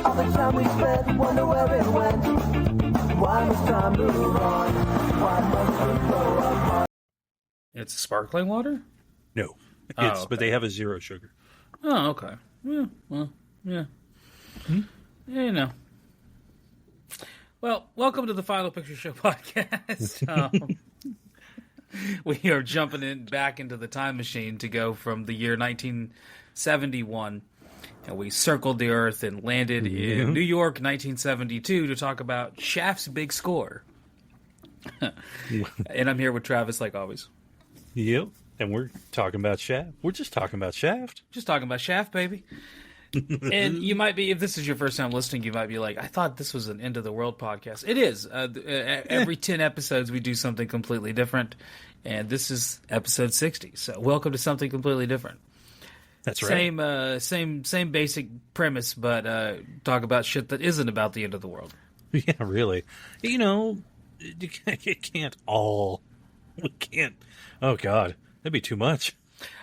All the time we spent, wonder where it went. Why must time move on? Why must we grow apart? It's sparkling water? No. Okay. But they have a zero sugar. Oh, okay. Yeah, well, yeah. Yeah, you know. Well, welcome to the Final Picture Show podcast. We are jumping back into the time machine to go from the year 1971. And we circled the Earth and landed in New York, 1972, to talk about Shaft's big score. And I'm here with Travis, like always. Yep. And we're talking about Shaft. We're just talking about Shaft. Just talking about Shaft, baby. And you might be, if this is your first time listening, you might be like, I thought this was an end of the world podcast. It is. Every 10 episodes, we do something completely different. And this is episode 60. So welcome to something completely different. That's right. Same basic premise, but talk about shit that isn't about the end of the world. Yeah, really. You know, it can't all. We can't. Oh, God. That'd be too much.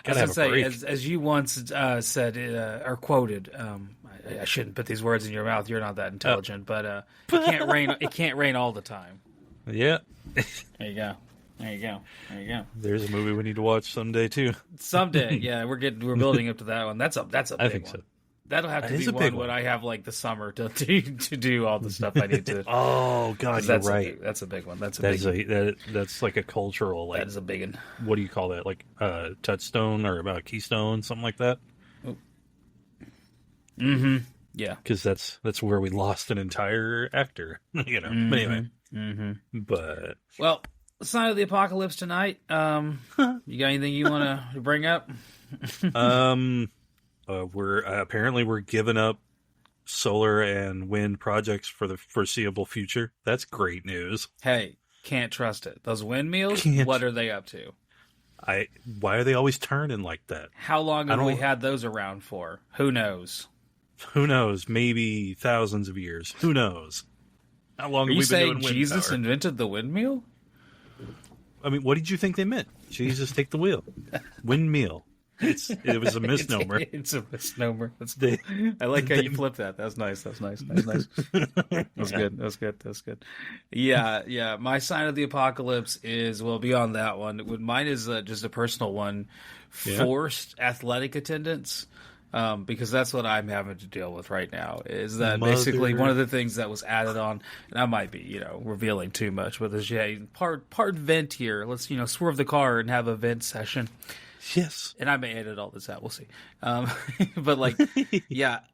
Gotta have a break. As you once said or quoted, I shouldn't put these words in your mouth. You're not that intelligent, but it can't rain. It can't rain all the time. Yeah. There you go. There you go. There you go. There's a movie we need to watch someday too. Someday, yeah, we're building up to that one. That's a big I think one. so. That'll have to be one when I have like the summer to do all the stuff I need to. Oh God, you're right. That's a big one. That's like a cultural, like, that is a big one. What do you call that? Like touchstone or keystone, something like that. Mm-hmm. Yeah, because that's where we lost an entire actor. You know. Mm-hmm. But anyway. Mm-hmm. But well, Sign of the Apocalypse tonight. You got anything you want to bring up? We're giving up solar and wind projects for the foreseeable future. That's great news. Hey, can't trust it. Those windmills, what are they up to? Why are they always turning like that? How long have we had those around for? Who knows? Who knows? Maybe thousands of years. Who knows? How long have we been doing wind Jesus power? Invented the windmill? I mean, what did you think they meant? Jesus, take the wheel. Windmill. It was a misnomer. It's a misnomer. I like how you flipped that. That's nice. That's nice. That's nice. That's good. That's good. That's good. Yeah. My sign of the apocalypse is, well, beyond that one. Mine is just a personal one. Forced athletic attendance. Because that's what I'm having to deal with right now. Is that basically one of the things that was added on, and I might be, revealing too much, but there's part vent here. Let's, swerve the car and have a vent session. Yes. And I may edit all this out. We'll see. But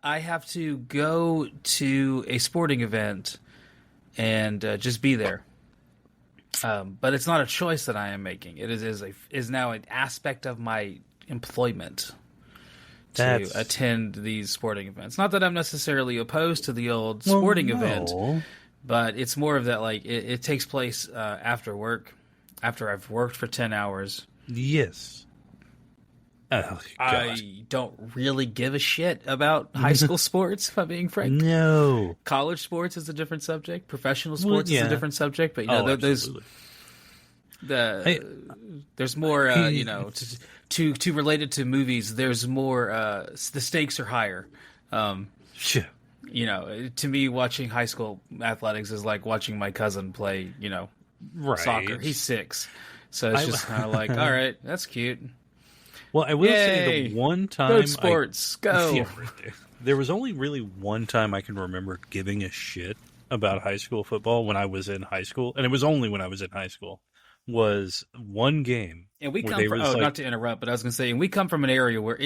I have to go to a sporting event and just be there. But it's not a choice that I am making. It is now an aspect of my employment to attend these sporting events. Not that I'm necessarily opposed to the old sporting event, but it's more of that, like, it takes place after work, after I've worked for 10 hours. Yes. Oh, I don't really give a shit about high school sports, if I'm being frank. No. College sports is a different subject. Professional sports is a different subject. But, there's more, to relate it to movies, there's more, the stakes are higher. Sure. To me, watching high school athletics is like watching my cousin play, soccer. He's 6. So it's just kind of like, all right, that's cute. Well, I will say the one time... Go to sports. Go. Yeah, right there was only really one time I can remember giving a shit about high school football when I was in high school. And it was only when I was in high school. Was one game. And we come from... not to interrupt, but I was going to say, and we come from an area where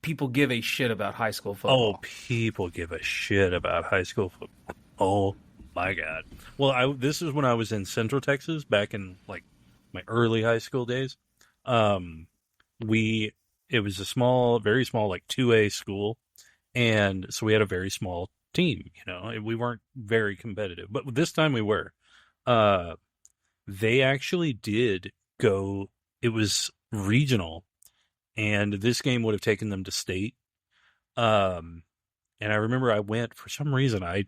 people give a shit about high school football. Oh, people give a shit about high school football. Oh, my God. Well, this is when I was in Central Texas, back in, like, my early high school days. It was a small, very small, like 2A school. And so we had a very small team, we weren't very competitive, but this time we were. They actually did go, it was regional, and this game would have taken them to state. And I remember I went, for some reason, I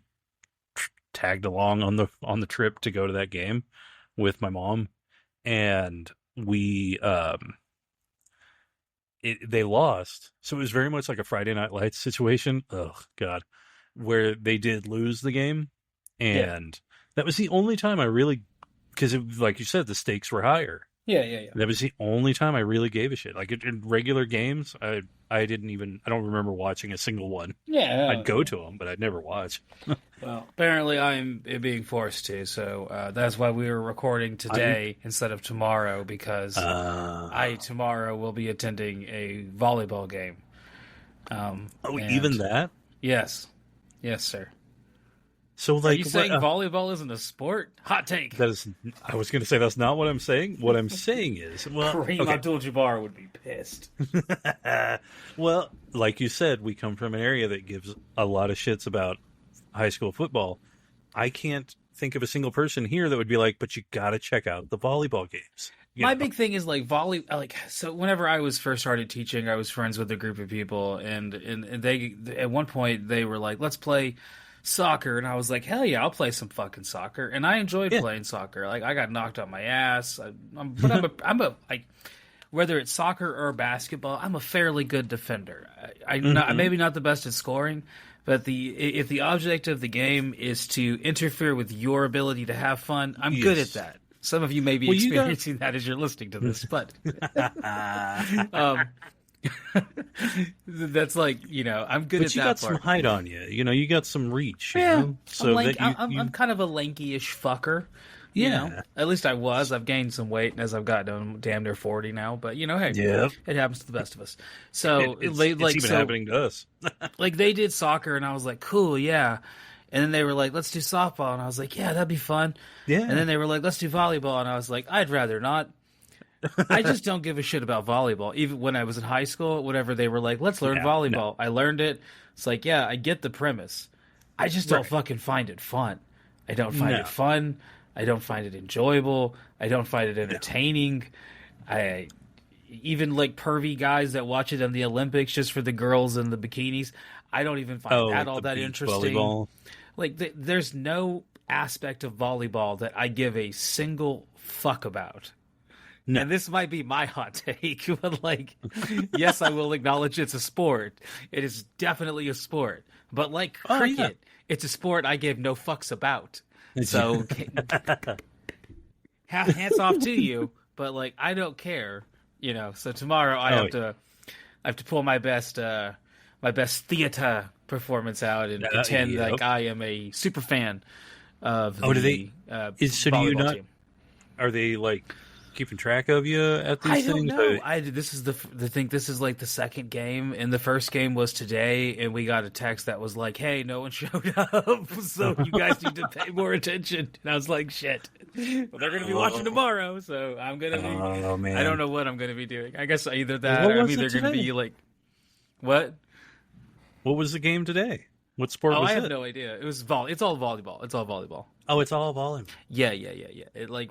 tagged along on the trip to go to that game with my mom, and they lost. So it was very much like a Friday Night Lights situation. Oh God. where they did lose the game, and that was the only time I really, because like you said, the stakes were higher. Yeah. That was the only time I really gave a shit. Like in regular games, I don't remember watching a single one. Yeah. I'd go to them, but I'd never watch. Well, apparently I'm being forced to, so that's why we were recording today instead of tomorrow, because I tomorrow will be attending a volleyball game. Even that? Yes, sir. So, like, are you saying volleyball isn't a sport? Hot take. That is. I was going to say that's not what I'm saying. What I'm saying is, Kareem Abdul-Jabbar would be pissed. Well, like you said, we come from an area that gives a lot of shits about high school football. I can't think of a single person here that would be like, but you got to check out the volleyball games. My big thing is so whenever I was first started teaching, I was friends with a group of people, and they at one point they were like, let's play soccer, and I was like, hell yeah, I'll play some fucking soccer, and I enjoyed playing soccer. Like, I got knocked on my ass, I'm a whether it's soccer or basketball, I'm a fairly good defender. I'm maybe not the best at scoring, but if the object of the game is to interfere with your ability to have fun, I'm good at that. Some of you may be experiencing that as you're listening to this, but that's like, I'm good at that. But you got some height on you. You got some reach. Yeah, so I'm kind of a lanky-ish fucker. At least I was. I've gained some weight as I've gotten damn near 40 now. But hey, it happens to the best of us. So it's even happening to us. Like, they did soccer, and I was like, cool, yeah. And then they were like, let's do softball, and I was like, yeah, that'd be fun. Yeah. And then they were like, let's do volleyball, and I was like, I'd rather not. I just don't give a shit about volleyball. Even when I was in high school, whatever, they were like, let's learn volleyball. No. I learned it. It's like, yeah, I get the premise. I just don't fucking find it fun. I don't find it fun. I don't find it enjoyable. I don't find it entertaining. I even like pervy guys that watch it on the Olympics just for the girls in the bikinis. I don't even find that all that interesting. Volleyball. Like, there's no aspect of volleyball that I give a single fuck about. No. And this might be my hot take, but yes, I will acknowledge it's a sport. It is definitely a sport. But like cricket, it's a sport I give no fucks about. So hats off to you, but I don't care, So tomorrow I have to pull my best theater performance out and pretend like I am a super fan of volleyball team. Are they keeping track of you at these things? I don't know. This is the thing. This is the second game, and the first game was today, and we got a text that was like, "Hey, no one showed up, so you guys need to pay more attention." And I was like, "Shit." Well, they're going to be watching tomorrow, so I'm going to be... Oh, man. I don't know what I'm going to be doing. I guess either that or I'm either going to be what? What was the game today? What sport was it? I have no idea. It was It's all volleyball. It's all volleyball. Oh, it's all volleyball. Yeah.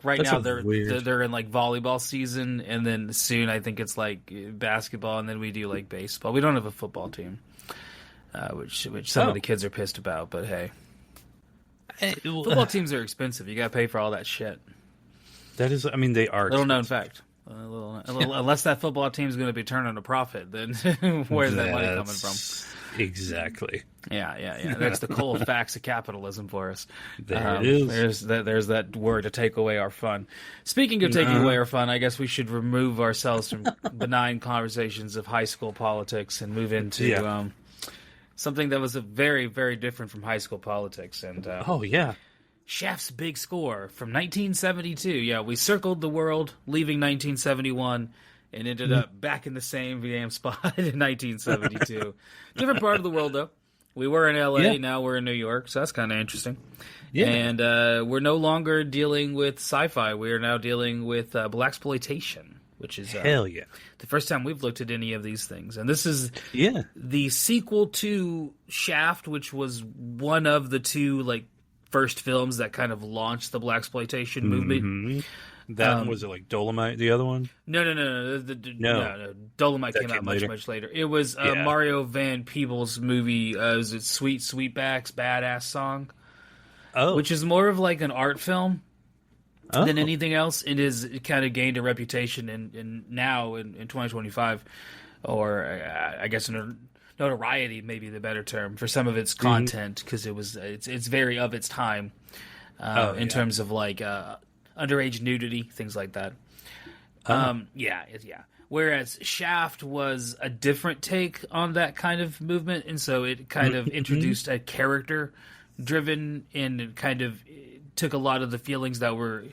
Right now they're in volleyball season, and then soon I think it's basketball, and then we do baseball. We don't have a football team, which some of the kids are pissed about. But hey, football teams are expensive. You got to pay for all that shit. That is, they are little known fact. Unless that football team is going to be turning a profit, then where's that money coming from? Exactly. Yeah. That's the cold facts of capitalism for us. There it is. There's that word to take away our fun. Speaking of taking away our fun, I guess we should remove ourselves from benign conversations of high school politics and move into something that was very, very different from high school politics. And Shaft's big score from 1972. Yeah, we circled the world, leaving 1971, and ended up back in the same damn spot in 1972. Different part of the world, though. We were in L.A., now we're in New York, so that's kind of interesting. Yeah. And we're no longer dealing with sci-fi. We are now dealing with blaxploitation, which is hell yeah, the first time we've looked at any of these things. And this is the sequel to Shaft, which was one of the two first films that kind of launched the blaxploitation movement. That was it Dolomite, the other one? No. Dolomite came out much later. It was Mario Van Peebles' movie. Was it Sweetback's Badass Song? Oh. Which is more of an art film than anything else. It kind of gained a reputation in 2025, or I guess notoriety, maybe the better term, for some of its content, because it's very of its time in terms of like underage nudity, things like that. Yeah. Whereas Shaft was a different take on that kind of movement, and so it kind of introduced a character driven and kind of took a lot of the feelings that were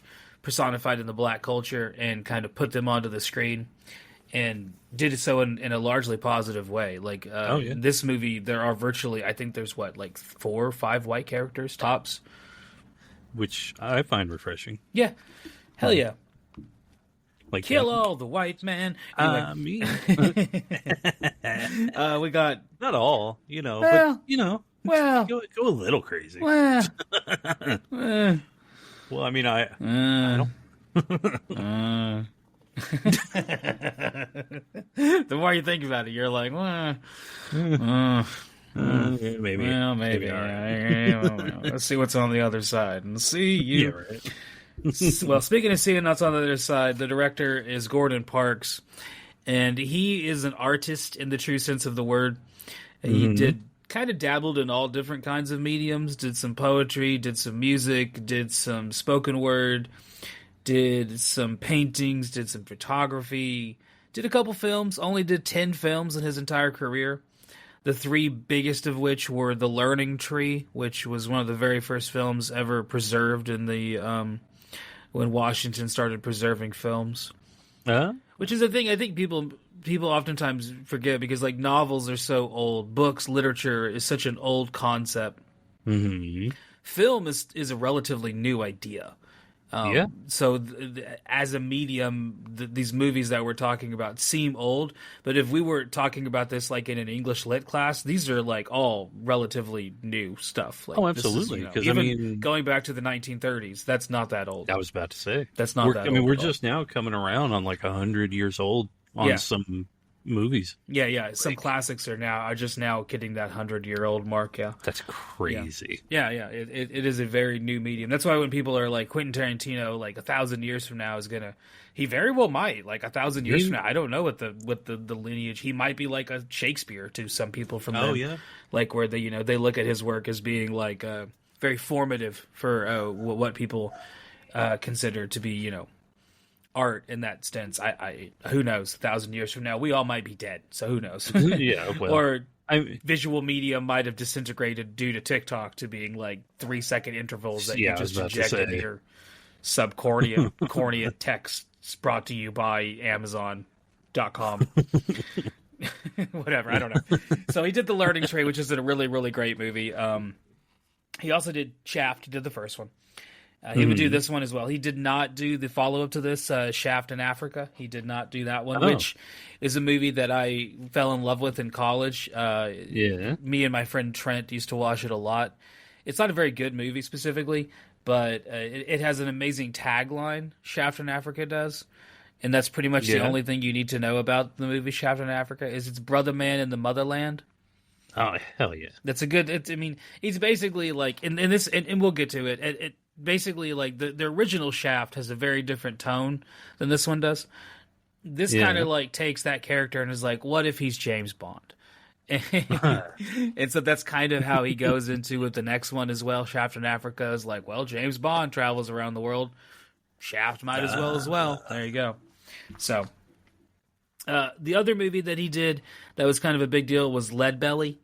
personified in the black culture and kind of put them onto the screen, and did so in a largely positive way. Like in this movie, there are virtually, I think there's like 4 or 5 white characters tops, which I find refreshing. Yeah, hell yeah. Like kill all the white man. Anyway. Me. We got not all, but well, go a little crazy. Well, well, I mean, I don't. The more you think about it, you're like, maybe. Well, maybe. All right. Let's see what's on the other side, and see you. Yeah, right. Well, speaking of seeing what's on the other side, the director is Gordon Parks, and he is an artist in the true sense of the word. He did kind of dabbled in all different kinds of mediums, did some poetry, did some music, did some spoken word, did some paintings, did some photography, did a couple films, only did 10 films in his entire career. The 3 biggest of which were The Learning Tree, which was one of the very first films ever preserved in the when Washington started preserving films. Which is a thing I think people oftentimes forget, because like novels are so old, books, literature is such an old concept. Film is a relatively new idea. So as a medium, these movies that we're talking about seem old, but if we were talking about this like in an English lit class, these are like all relatively new stuff. Like, absolutely. Because even going back to the 1930s, that's not that old. I was about to say that's not that old. I mean, we're just now coming around on like 100 years old on some movies. Yeah. Some classics are just now hitting that 100-year-old mark. Yeah, that's crazy. Yeah. It is a very new medium. That's why when people are like Quentin Tarantino, like 1,000 years from now is gonna, he very well might, like 1,000 years from now. I don't know what the lineage. He might be like a Shakespeare to some people from then. Like where they look at his work as being like very formative for what people consider to be art in that sense. I who knows, 1,000 years from now we all might be dead, so who knows. Or visual media might have disintegrated due to TikTok to being like 3-second intervals that you just inject into your cornea texts brought to you by Amazon.com. Whatever, I don't know. So he did The Learning Tree, which is a really, really great movie. He also did Shaft. He did the first one. He would do this one as well. He did not do the follow-up to this, Shaft in Africa. He did not do that one, which is a movie that I fell in love with in college. Me and my friend Trent used to watch it a lot. It's not a very good movie specifically, but it has an amazing tagline, Shaft in Africa does. And that's pretty much the only thing you need to know about the movie Shaft in Africa, is it's Brother Man in the Motherland. Oh, hell yeah. That's a good... it's basically like... And we'll get to it. It basically, like, the original Shaft has a very different tone than this one does. This kind of, like, takes that character and is like, what if he's James Bond? And so that's kind of how he goes into with the next one as well. Shaft in Africa is like, well, James Bond travels around the world. Shaft might as well. There you go. So... the other movie that he did that was kind of a big deal was Leadbelly,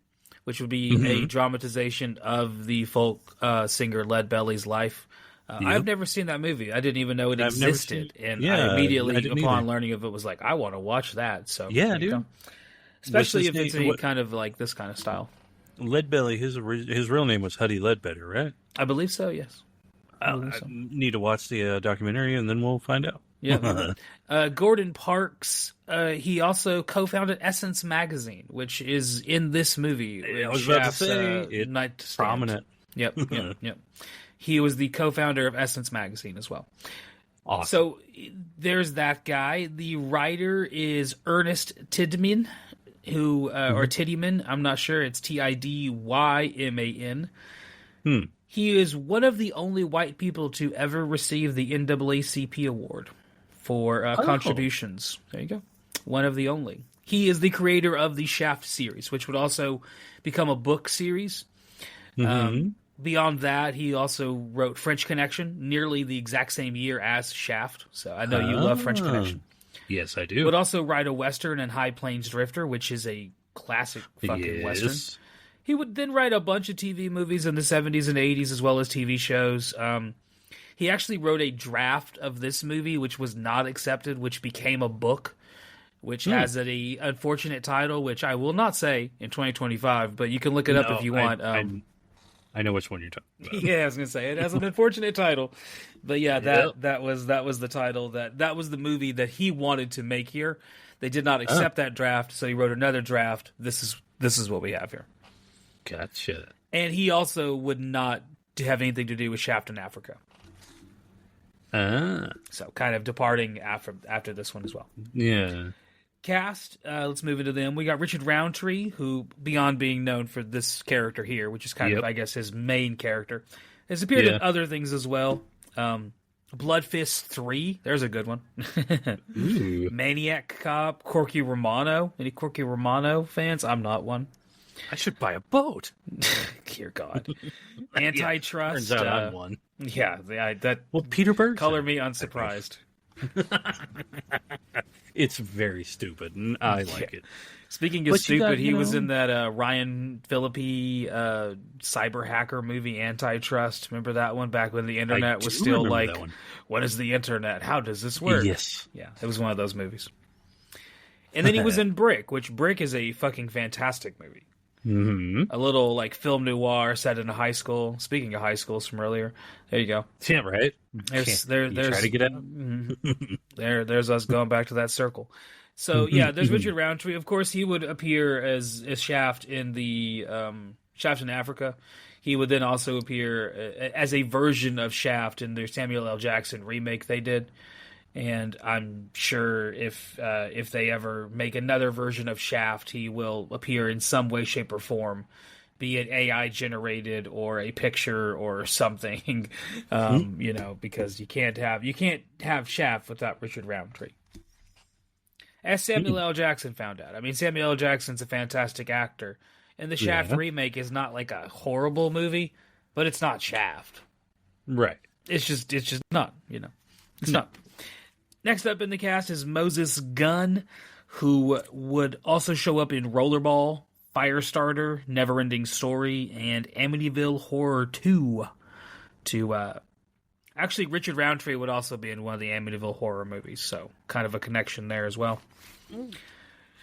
which would be a dramatization of the folk singer Leadbelly's life. I've never seen that movie. I didn't even know it existed. And I immediately, upon learning of it, was like, I want to watch that. So dude. Especially if it's any kind of like this kind of style. Leadbelly, his real name was Huddy Ledbetter, right? I believe so, yes. I need to watch the documentary and then we'll find out. Yeah. Gordon Parks, he also co-founded Essence Magazine, which is in this movie. I was about to say, it's prominent. Yep. He was the co-founder of Essence Magazine as well. Awesome. So there's that guy. The writer is Ernest Tidyman, who or Tidyman. I'm not sure. It's Tidyaman. He is one of the only white people to ever receive the NAACP award for contributions. There you go. One of the only. He is the creator of the Shaft series, which would also become a book series. Beyond that, he also wrote French Connection, nearly the exact same year as Shaft. So I know you love French Connection. Yes, I do. Would also write a Western and High Plains Drifter, which is a classic fucking Western. He would then write a bunch of TV movies in the 70s and 80s, as well as TV shows. He actually wrote a draft of this movie, which was not accepted, which became a book, which has an unfortunate title, which I will not say in 2025, but you can look it up if you want. I know which one you're talking about. Yeah, I was going to say, it has an unfortunate title. But yeah, that was the title, that was the movie that he wanted to make here. They did not accept that draft, so he wrote another draft. This is what we have here. Gotcha. And he also would not have anything to do with Shaft in Africa. So kind of departing after this one as well. Yeah. Cast, let's move into them. We got Richard Roundtree, who, beyond being known for this character here, which is kind of, I guess, his main character, has appeared in other things as well. Blood Fist 3, there's a good one. Maniac Cop, Corky Romano. Any Corky Romano fans? I'm not one. I should buy a boat. Dear God. Antitrust. Turns out I'm one. Yeah, Well, Peter Berg. Color me unsurprised. It's very stupid, and I like it. Speaking of stupid, he was in that Ryan Phillippe cyber hacker movie, Antitrust. Remember that one? Back when the internet was still like, what is the internet? How does this work? Yes. Yeah, it was one of those movies. And then he was in Brick, which Brick is a fucking fantastic movie. A little like film noir set in a high school. Speaking of high schools from earlier, there you go. Yeah, right. There's try to get out. There's us going back to that circle. So yeah, there's Richard Roundtree. Of course, he would appear as Shaft in the Shaft in Africa. He would then also appear as a version of Shaft in the Samuel L. Jackson remake they did. And I'm sure if they ever make another version of Shaft, he will appear in some way, shape, or form, be it AI generated or a picture or something, because you can't have Shaft without Richard Roundtree. As Samuel L. Jackson found out. I mean, Samuel L. Jackson's a fantastic actor, and the Shaft remake is not like a horrible movie, but it's not Shaft. Right. It's just not. It's not. Next up in the cast is Moses Gunn, who would also show up in Rollerball, Firestarter, Neverending Story, and Amityville Horror 2. Actually, Richard Roundtree would also be in one of the Amityville Horror movies, so kind of a connection there as well.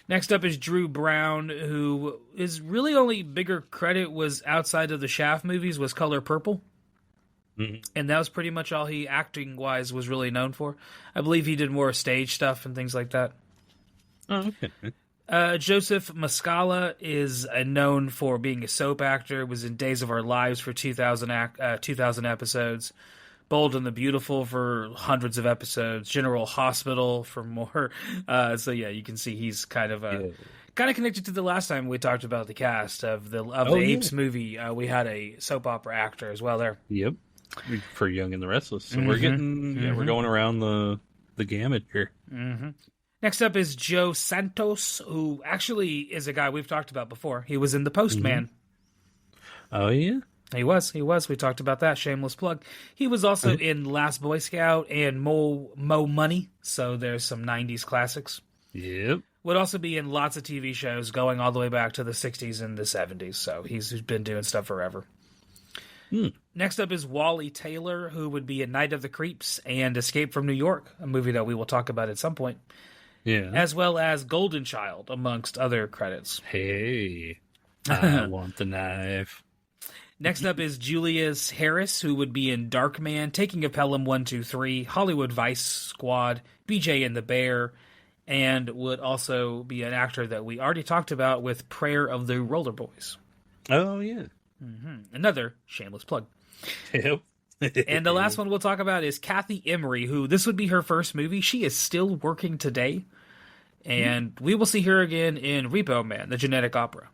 Next up is Drew Brown, who his really only bigger credit was outside of the Shaft movies was Color Purple. And that was pretty much all he, acting-wise, was really known for. I believe he did more stage stuff and things like that. Oh, okay. Joseph Muscala is known for being a soap actor, was in Days of Our Lives for 2,000 episodes, Bold and the Beautiful for hundreds of episodes, General Hospital for more. So yeah, you can see he's kind of connected to the last time we talked about the cast of the Apes movie. We had a soap opera actor as well there. Yep. For Young and the Restless. So we're getting, we're going around the gamut here. Next up is Joe Santos, who actually is a guy we've talked about before. He was in The Postman. Oh, yeah? He was. We talked about that. Shameless plug. He was also in Last Boy Scout and Mo Money. So there's some 90s classics. Yep. Would also be in lots of TV shows going all the way back to the 60s and the 70s. So he's been doing stuff forever. Next up is Wally Taylor, who would be in Night of the Creeps and Escape from New York, a movie that we will talk about at some point. Yeah. As well as Golden Child, amongst other credits. Hey, I want the knife. Next up is Julius Harris, who would be in Darkman, Taking of Pelham 123, Hollywood Vice Squad, BJ and the Bear, and would also be an actor that we already talked about with Prayer of the Roller Boys. Oh, yeah. Another shameless plug. Yep. And the last one we'll talk about is Kathy Emery, who this would be her first movie. She is still working today. And we will see her again in Repo Man, the genetic opera.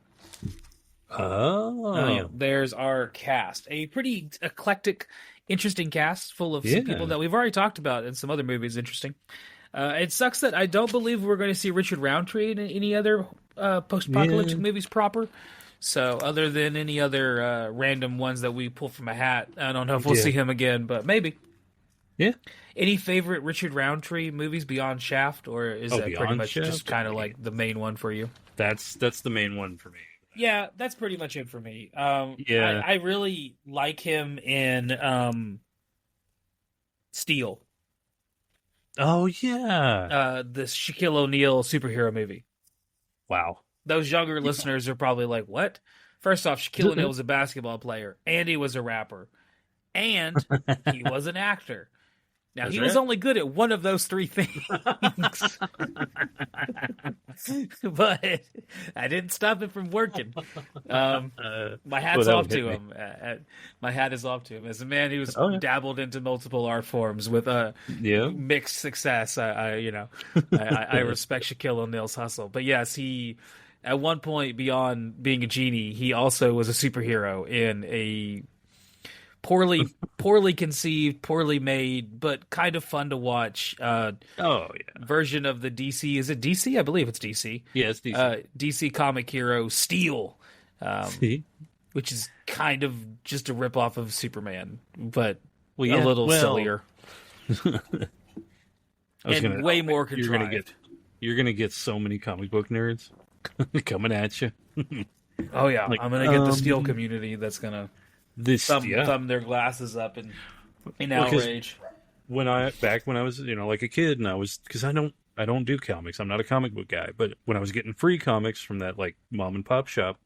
Oh. There's our cast. A pretty eclectic, interesting cast full of some people that we've already talked about in some other movies. Interesting. It sucks that I don't believe we're going to see Richard Roundtree in any other post-apocalyptic Yeah. movies proper. So other than any other random ones that we pull from a hat, I don't know if we'll Yeah. see him again, but maybe. Yeah. Any favorite Richard Roundtree movies beyond Shaft, or is that pretty Beyond much just Shaft? kind of like the main one for you? That's the main one for me. Yeah, that's pretty much it for me. Yeah. I really like him in Steel, Oh yeah. the Shaquille O'Neal superhero movie. Wow. Those younger listeners are probably like, what? First off, Shaquille O'Neal was a basketball player, and he was a rapper, and he was an actor. Now, That's he was right. only good at one of those three things. But I didn't stop him from working. My hat's that off would hit to me. him. My hat is off to him. As a man who's Oh, yeah. dabbled into multiple art forms with Yeah. mixed success, I respect Shaquille O'Neal's hustle. But yes, he at one point, beyond being a genie, he also was a superhero in a poorly conceived, poorly made, but kind of fun to watch Oh yeah. version of the DC. Is it DC? I believe it's DC. Yeah, it's decent. DC comic hero Steel, See? which is kind of just a ripoff of Superman, but Well, a little sillier I was and gonna way more You're gonna contrived. you're gonna get so many comic book nerds coming at you. Oh yeah, Like, I'm gonna get the Steel community that's gonna This thumb their glasses up in Well, 'cause outrage. when I was like a kid, and I was, because I don't do comics. I'm not a comic book guy. But when I was getting free comics from that like mom and pop shop,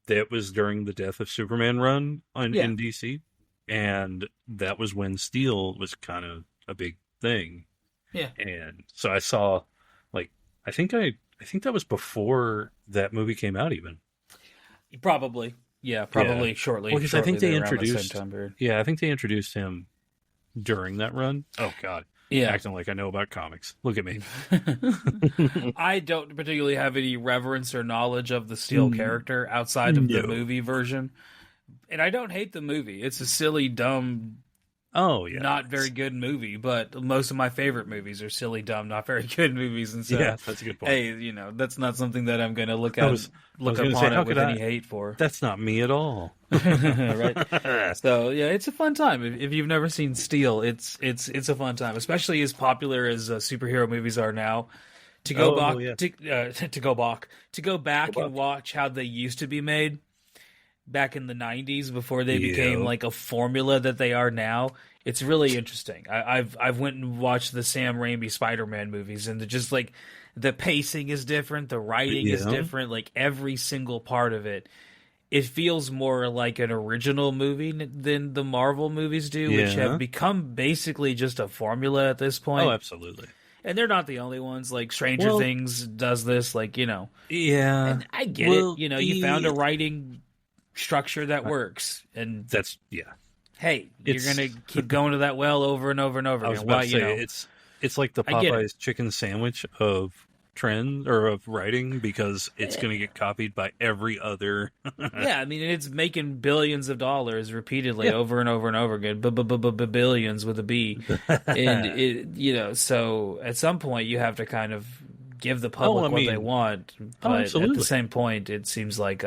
that was during the Death of Superman run Yeah. in DC, and that was when Steel was kind of a big thing. Yeah. And so I saw, like, I think that was before that movie came out even. Probably. Yeah, probably shortly. Well, because I think they shortly around the same introduced, time period. yeah, I think they introduced him during that run. Oh God, Yeah. acting like I know about comics. Look at me. I don't particularly have any reverence or knowledge of the Steel character outside of the No. movie version. And I don't hate the movie. It's a silly, dumb, Oh yeah, not very good movie, but most of my favorite movies are silly, dumb, not very good movies. And so, Yeah, that's a good point. hey, that's not something that I'm going to look I at, was look gonna upon say, how it with could any I- hate for. That's not me at all. Right? So yeah, it's a fun time. If you've never seen Steel, it's a fun time, especially as popular as superhero movies are now. To go Oh, back, yeah. to go back and watch how they used to be made back in the '90s before they became Yeah. like a formula that they are now. It's really interesting. I've went and watched the Sam Raimi Spider-Man movies, and just like the pacing is different, the writing is Yeah. different, like every single part of it. It feels more like an original movie than the Marvel movies do, which Yeah. have become basically just a formula at this point. Oh, absolutely. And they're not the only ones. Like Stranger Well- Things does this, Yeah, and I get Well, it. You found a writing structure that works, and that's yeah. hey, It's- you're gonna keep going to that well over and over and over I was again. about Why, to say it's like the I get it. Popeyes chicken sandwich of trend or of writing, because it's going to get copied by every other. yeah, I mean, it's making billions of dollars repeatedly Yeah. over and over and over again. Billions with a B, and so at some point you have to kind of give the public I what they mean- want. But at absolutely. the same point, it seems like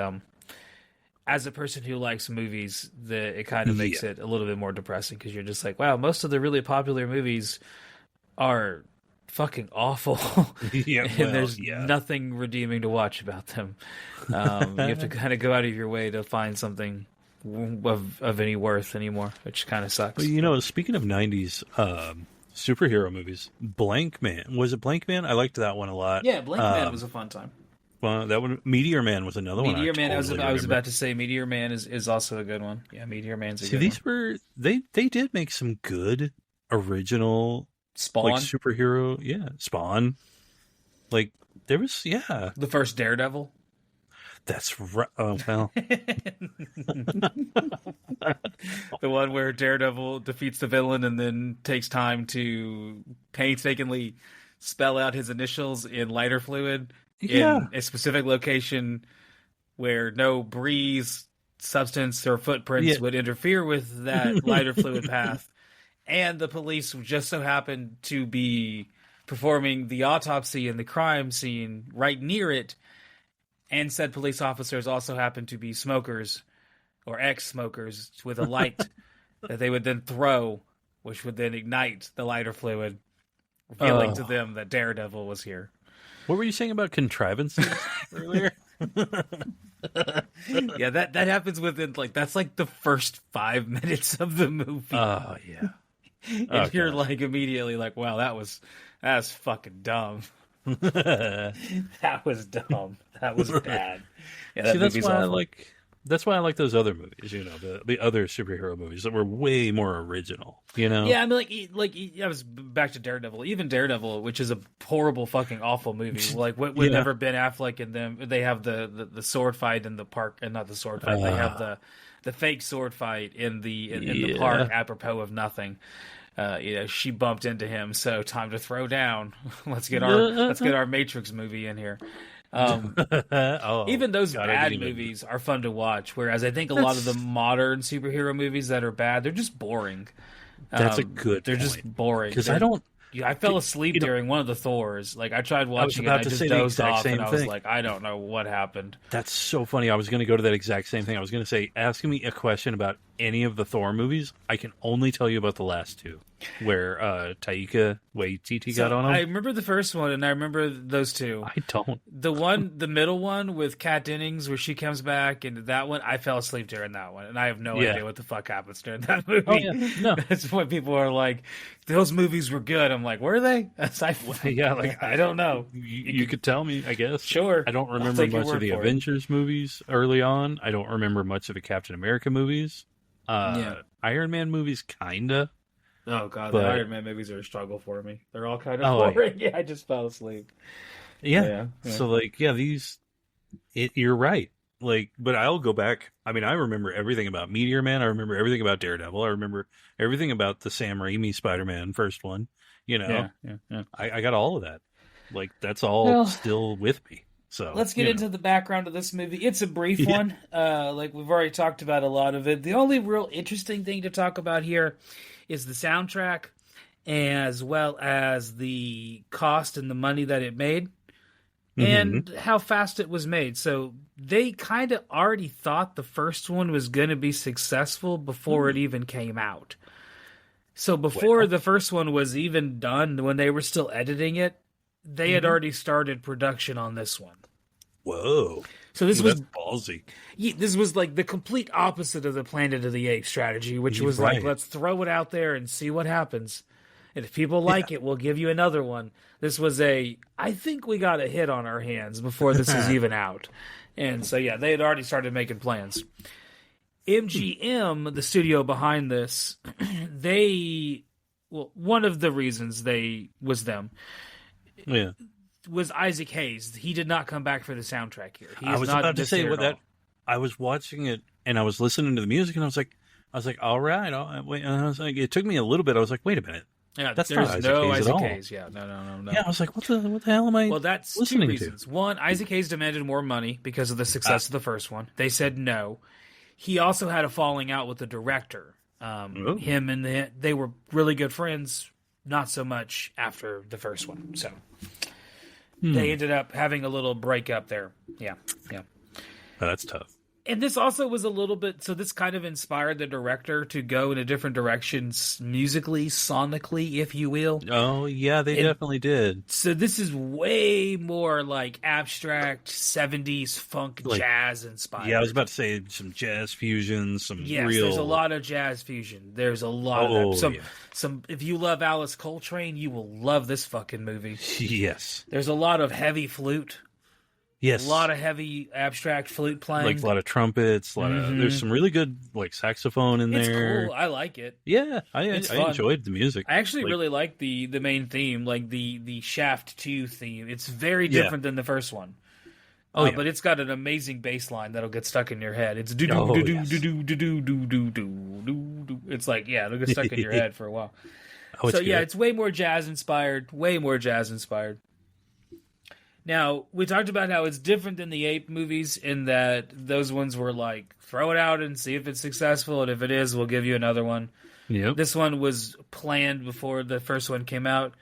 as a person who likes movies, it kind of makes Yeah. it a little bit more depressing because you're just like, wow, most of the really popular movies are fucking awful. Yeah, And well, there's yeah. nothing redeeming to watch about them. You have to kind of go out of your way to find something of any worth anymore, which kind of sucks. But speaking of '90s superhero movies, Blank Man, was it Blank Man? I liked that one a lot. Yeah, Blank Man was a fun time. Well, that one, Meteor Man was another one. Meteor Man, I was remember. about to say Meteor Man is also a good one. Yeah, Meteor Man's a See, good these one. were they did make some good original Spawn, like superhero. Yeah, Spawn. Like there was, yeah. the first Daredevil. That's right. Oh well. The one where Daredevil defeats the villain and then takes time to painstakingly spell out his initials in lighter fluid Yeah. in a specific location where no breeze, substance, or footprints Yeah. would interfere with that lighter fluid path. And the police just so happened to be performing the autopsy in the crime scene right near it, and said police officers also happened to be smokers or ex-smokers with a light that they would then throw, which would then ignite the lighter fluid, revealing to them that Daredevil was here. What were you saying about contrivances earlier? Yeah, that happens within that's like the first 5 minutes of the movie. Oh yeah. And you're like immediately like, wow, that's fucking dumb. That was dumb. That was bad. Yeah, that See, movie's awful. that's why I like those other movies, the other superhero movies that were way more original, Yeah, I mean, I was back to Daredevil. Even Daredevil, which is a horrible, fucking awful movie. Like, with never Ben Affleck and them, they have the sword fight in the park, and not the sword fight. They have the fake sword fight in the park, apropos of nothing. She bumped into him, so time to throw down. let's get our Matrix movie in here. Even those bad movies are fun to watch, whereas I think a lot of the modern superhero movies that are bad, they're just boring. That's a good They're point. just boring. Because I fell asleep during one of the Thors. Like, I tried watching it, and I just dozed off, and I was like, I don't know what happened. That's so funny. I was going to go to that exact same thing. I was going to say, asking me a question about any of the Thor movies, I can only tell you about the last two, where Taika Waititi got on them. I remember the first one, and I remember those two. I don't. The middle one with Kat Dennings, where she comes back, and that one, I fell asleep during that one, and I have no idea what the fuck happens during that movie. Oh, yeah. No. That's what people are like, those movies were good. I'm like, were they? I don't know. You could tell me, I guess. Sure. I don't remember much of the Avengers movies early on. I don't remember much of the Captain America movies. Iron Man movies, kinda. Oh god, the Iron Man movies are a struggle for me. They're all kind of boring. Yeah, I just fell asleep. Yeah. So you're right. But I'll go back. I mean, I remember everything about Meteor Man. I remember everything about Daredevil. I remember everything about the Sam Raimi Spider-Man first one. I got all of that. That's all still with me. So let's get into the background of this movie. It's a brief one. We've already talked about a lot of it. The only real interesting thing to talk about here is the soundtrack, as well as the cost and the money that it made, and how fast it was made. So they kind of already thought the first one was going to be successful before it even came out. So before the first one was even done, when they were still editing it, they had already started production on this one. Whoa. So this was ballsy. Yeah, this was like the complete opposite of the Planet of the Apes strategy, which was like, let's throw it out there and see what happens. And if people like it, we'll give you another one. This was I think we got a hit on our hands before this was even out. And so, they had already started making plans. MGM, the studio behind this, one of the reasons was Isaac Hayes. He did not come back for the soundtrack here. I was about to say I was watching it and I was listening to the music and I was like, all right. And I was like, it took me a little bit. I was like, wait a minute. Yeah, that's there's not no Isaac Isaac Hayes Hayes. Yeah, no. Yeah, I was like, what the hell am I? Well, that's two reasons. One, Isaac Hayes demanded more money because of the success of the first one. They said no. He also had a falling out with the director. Him and they were really good friends. Not so much after the first one. So they ended up having a little breakup there. Yeah. Oh, that's tough. And this also was a little bit, so this kind of inspired the director to go in a different direction musically, sonically, if you will. Oh, yeah, they definitely did. So this is way more like abstract 70s funk jazz inspired. Yeah, I was about to say some jazz fusion, there's a lot of jazz fusion. There's a lot of that. Some if you love Alice Coltrane, you will love this fucking movie. Yes. There's a lot of heavy flute. Yes. A lot of heavy abstract flute playing. A lot of trumpets. There's some really good saxophone in there. It's cool. I like it. Yeah, I enjoyed the music. I actually really like the main theme, the Shaft 2 theme. It's very different than the first one. But it's got an amazing bass line that'll get stuck in your head. It's do do do do do do do do do do. It's it'll get stuck in your head for a while. It's way more jazz inspired. Now, we talked about how it's different than the Ape movies in that those ones were throw it out and see if it's successful, and if it is, we'll give you another one. Yep. This one was planned before the first one came out.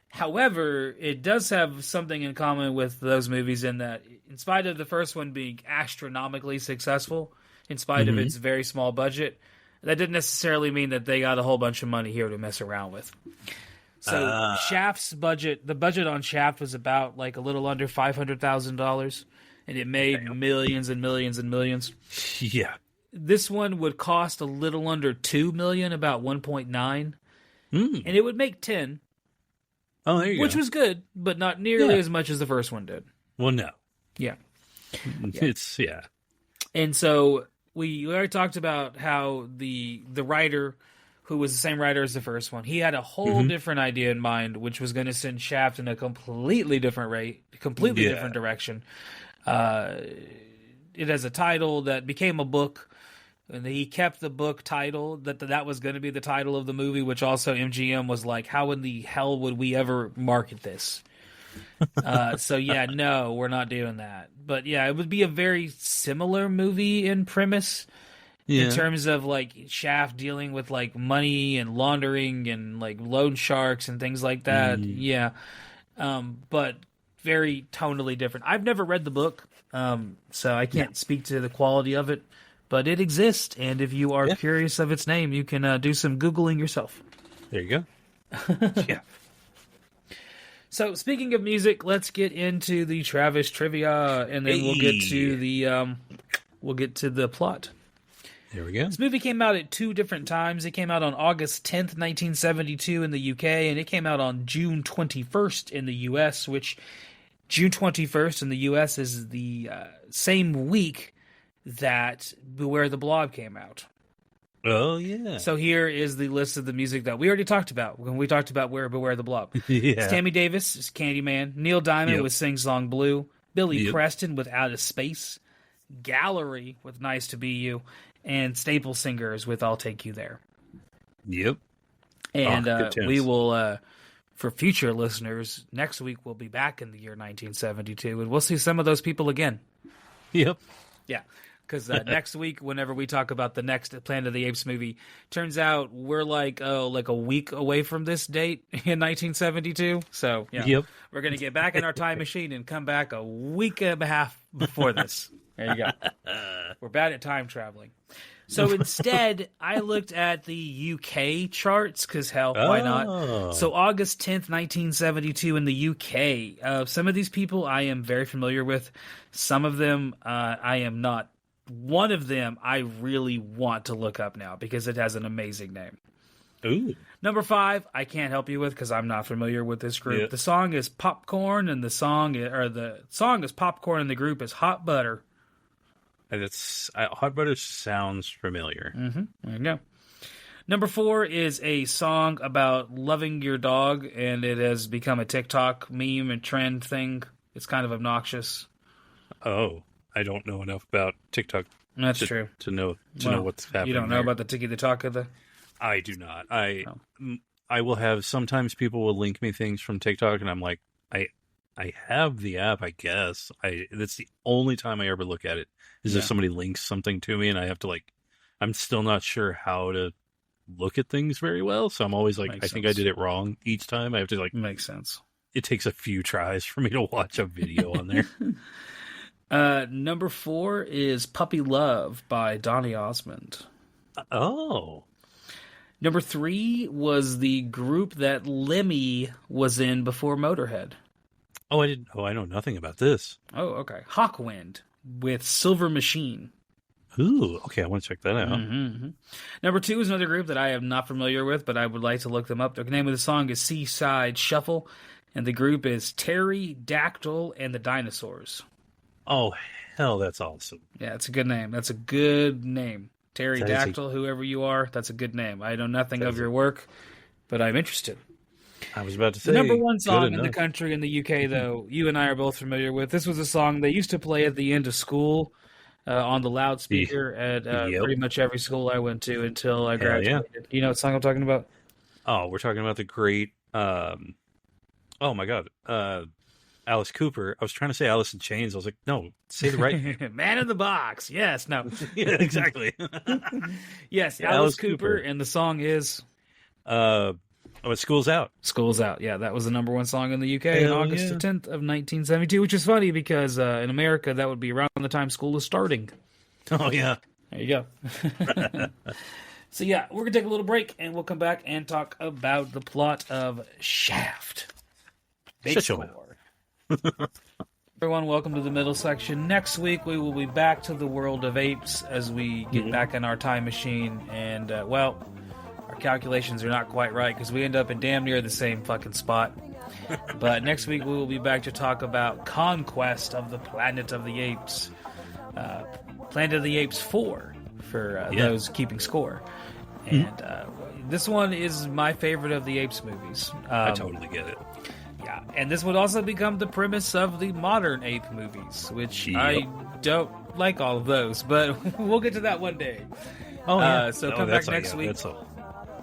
However, it does have something in common with those movies in that, in spite of the first one being astronomically successful, in spite of its very small budget, that didn't necessarily mean that they got a whole bunch of money here to mess around with. So Shaft's budget, the budget on Shaft was about like a little under $500,000, and it made millions and millions and millions. Yeah. This one would cost a little under $2 million, about 1.9, and it would make 10. Oh, there you which go. was good, but not nearly as much as the first one did. Well, no. Yeah. It's, yeah. And so we already talked about how the writer, who was the same writer as the first one, he had a whole different idea in mind, which was going to send Shaft in a completely different different direction. It has a title that became a book, and he kept the book title that was going to be the title of the movie, which also MGM was like, how in the hell would we ever market this? So yeah, no, we're not doing that. But yeah, it would be a very similar movie in premise, in terms of like Shaft dealing with like money and laundering and like loan sharks and things like that. Yeah. But very tonally different. I've never read the book, so I can't speak to the quality of it. But it exists, and if you are curious of its name, you can do some Googling yourself. There you go. Yeah. So, speaking of music, let's get into the Travis trivia, and then we'll get to the plot. There we go. This movie came out at two different times. It came out on August 10th, 1972 in the UK, and it came out on June 21st in the US, which June 21st in the US is the same week that Beware the Blob came out. Oh, yeah. So here is the list of the music that we already talked about when we talked about Beware the Blob. It's Tammy Davis is Candyman, Neil Diamond with Sing Song Blue, Billy Preston with Out of Space, Gallery with Nice to Be You, and Staple Singers with I'll Take You There. Yep. And we will, for future listeners, next week we'll be back in the year 1972, and we'll see some of those people again. Yep. Yeah. Because next week, whenever we talk about the next Planet of the Apes movie, turns out we're like a week away from this date in 1972. So, yeah, we're going to get back in our time machine and come back a week and a half before this. There you go. We're bad at time traveling. So instead, I looked at the UK charts, because hell, why not? So August 10th, 1972 in the UK. Some of these people I am very familiar with. Some of them I am not. One of them I really want to look up now because it has an amazing name. Ooh. Number 5, I can't help you with because I'm not familiar with this group. Yep. The song is Popcorn, and the song is Popcorn, and the group is Hot Butter. That's Hot Butter sounds familiar. There you go. Number 4 is a song about loving your dog, and it has become a TikTok meme and trend thing. It's kind of obnoxious. Oh. I don't know enough about TikTok. That's true. To know what's happening. You don't know about the Tiki the Taka? I do not. I will have sometimes people will link me things from TikTok, and I'm like, I have the app, I guess. That's the only time I ever look at it is if somebody links something to me, and I have to I'm still not sure how to look at things very well. So I'm always like, I think I did it wrong each time. I have to makes sense. It takes a few tries for me to watch a video on there. Number 4 is Puppy Love by Donny Osmond. Oh. Number 3 was the group that Lemmy was in before Motorhead. Oh, I know nothing about this. Oh, okay. Hawkwind with Silver Machine. Ooh, okay, I want to check that out. Number 2 is another group that I am not familiar with, but I would like to look them up. The name of the song is Seaside Shuffle, and the group is Terry, Dactyl, and the Dinosaurs. Oh, hell, that's awesome. Yeah, it's a good name. That's a good name. Terry Dactyl, whoever you are, that's a good name. I know nothing of your work, but I'm interested. I was about to say. The number 1 song in the country in the UK, though, you and I are both familiar with. This was a song they used to play at the end of school on the loudspeaker at pretty much every school I went to until I graduated. Yeah. You know what song I'm talking about? Oh, we're talking about the great... oh, my God. Alice Cooper. I was trying to say Alice in Chains. I was like, no, say the right Man in the Box. Yes, no. Yeah, exactly. Yes, Alice Cooper, and the song is Oh, it's School's Out. School's Out. Yeah, that was the number one song in the UK on Hell August yeah. the 10th of 1972, which is funny because in America that would be around the time school is starting. Oh, yeah. There you go. So yeah, we're going to take a little break and we'll come back and talk about the plot of Shaft. Big Shut your score. Everyone, welcome to the middle section. Next week we will be back to the world of apes as we get back in our time machine and, well, our calculations are not quite right because we end up in damn near the same fucking spot. But next week we will be back to talk about Conquest of the Planet of the Apes. Planet of the Apes 4 for those keeping score. And this one is my favorite of the Apes movies. I totally get it. Yeah, and this would also become the premise of the modern ape movies, which I don't like all of those, but we'll get to that one day. Oh, yeah. So come back next week. It's a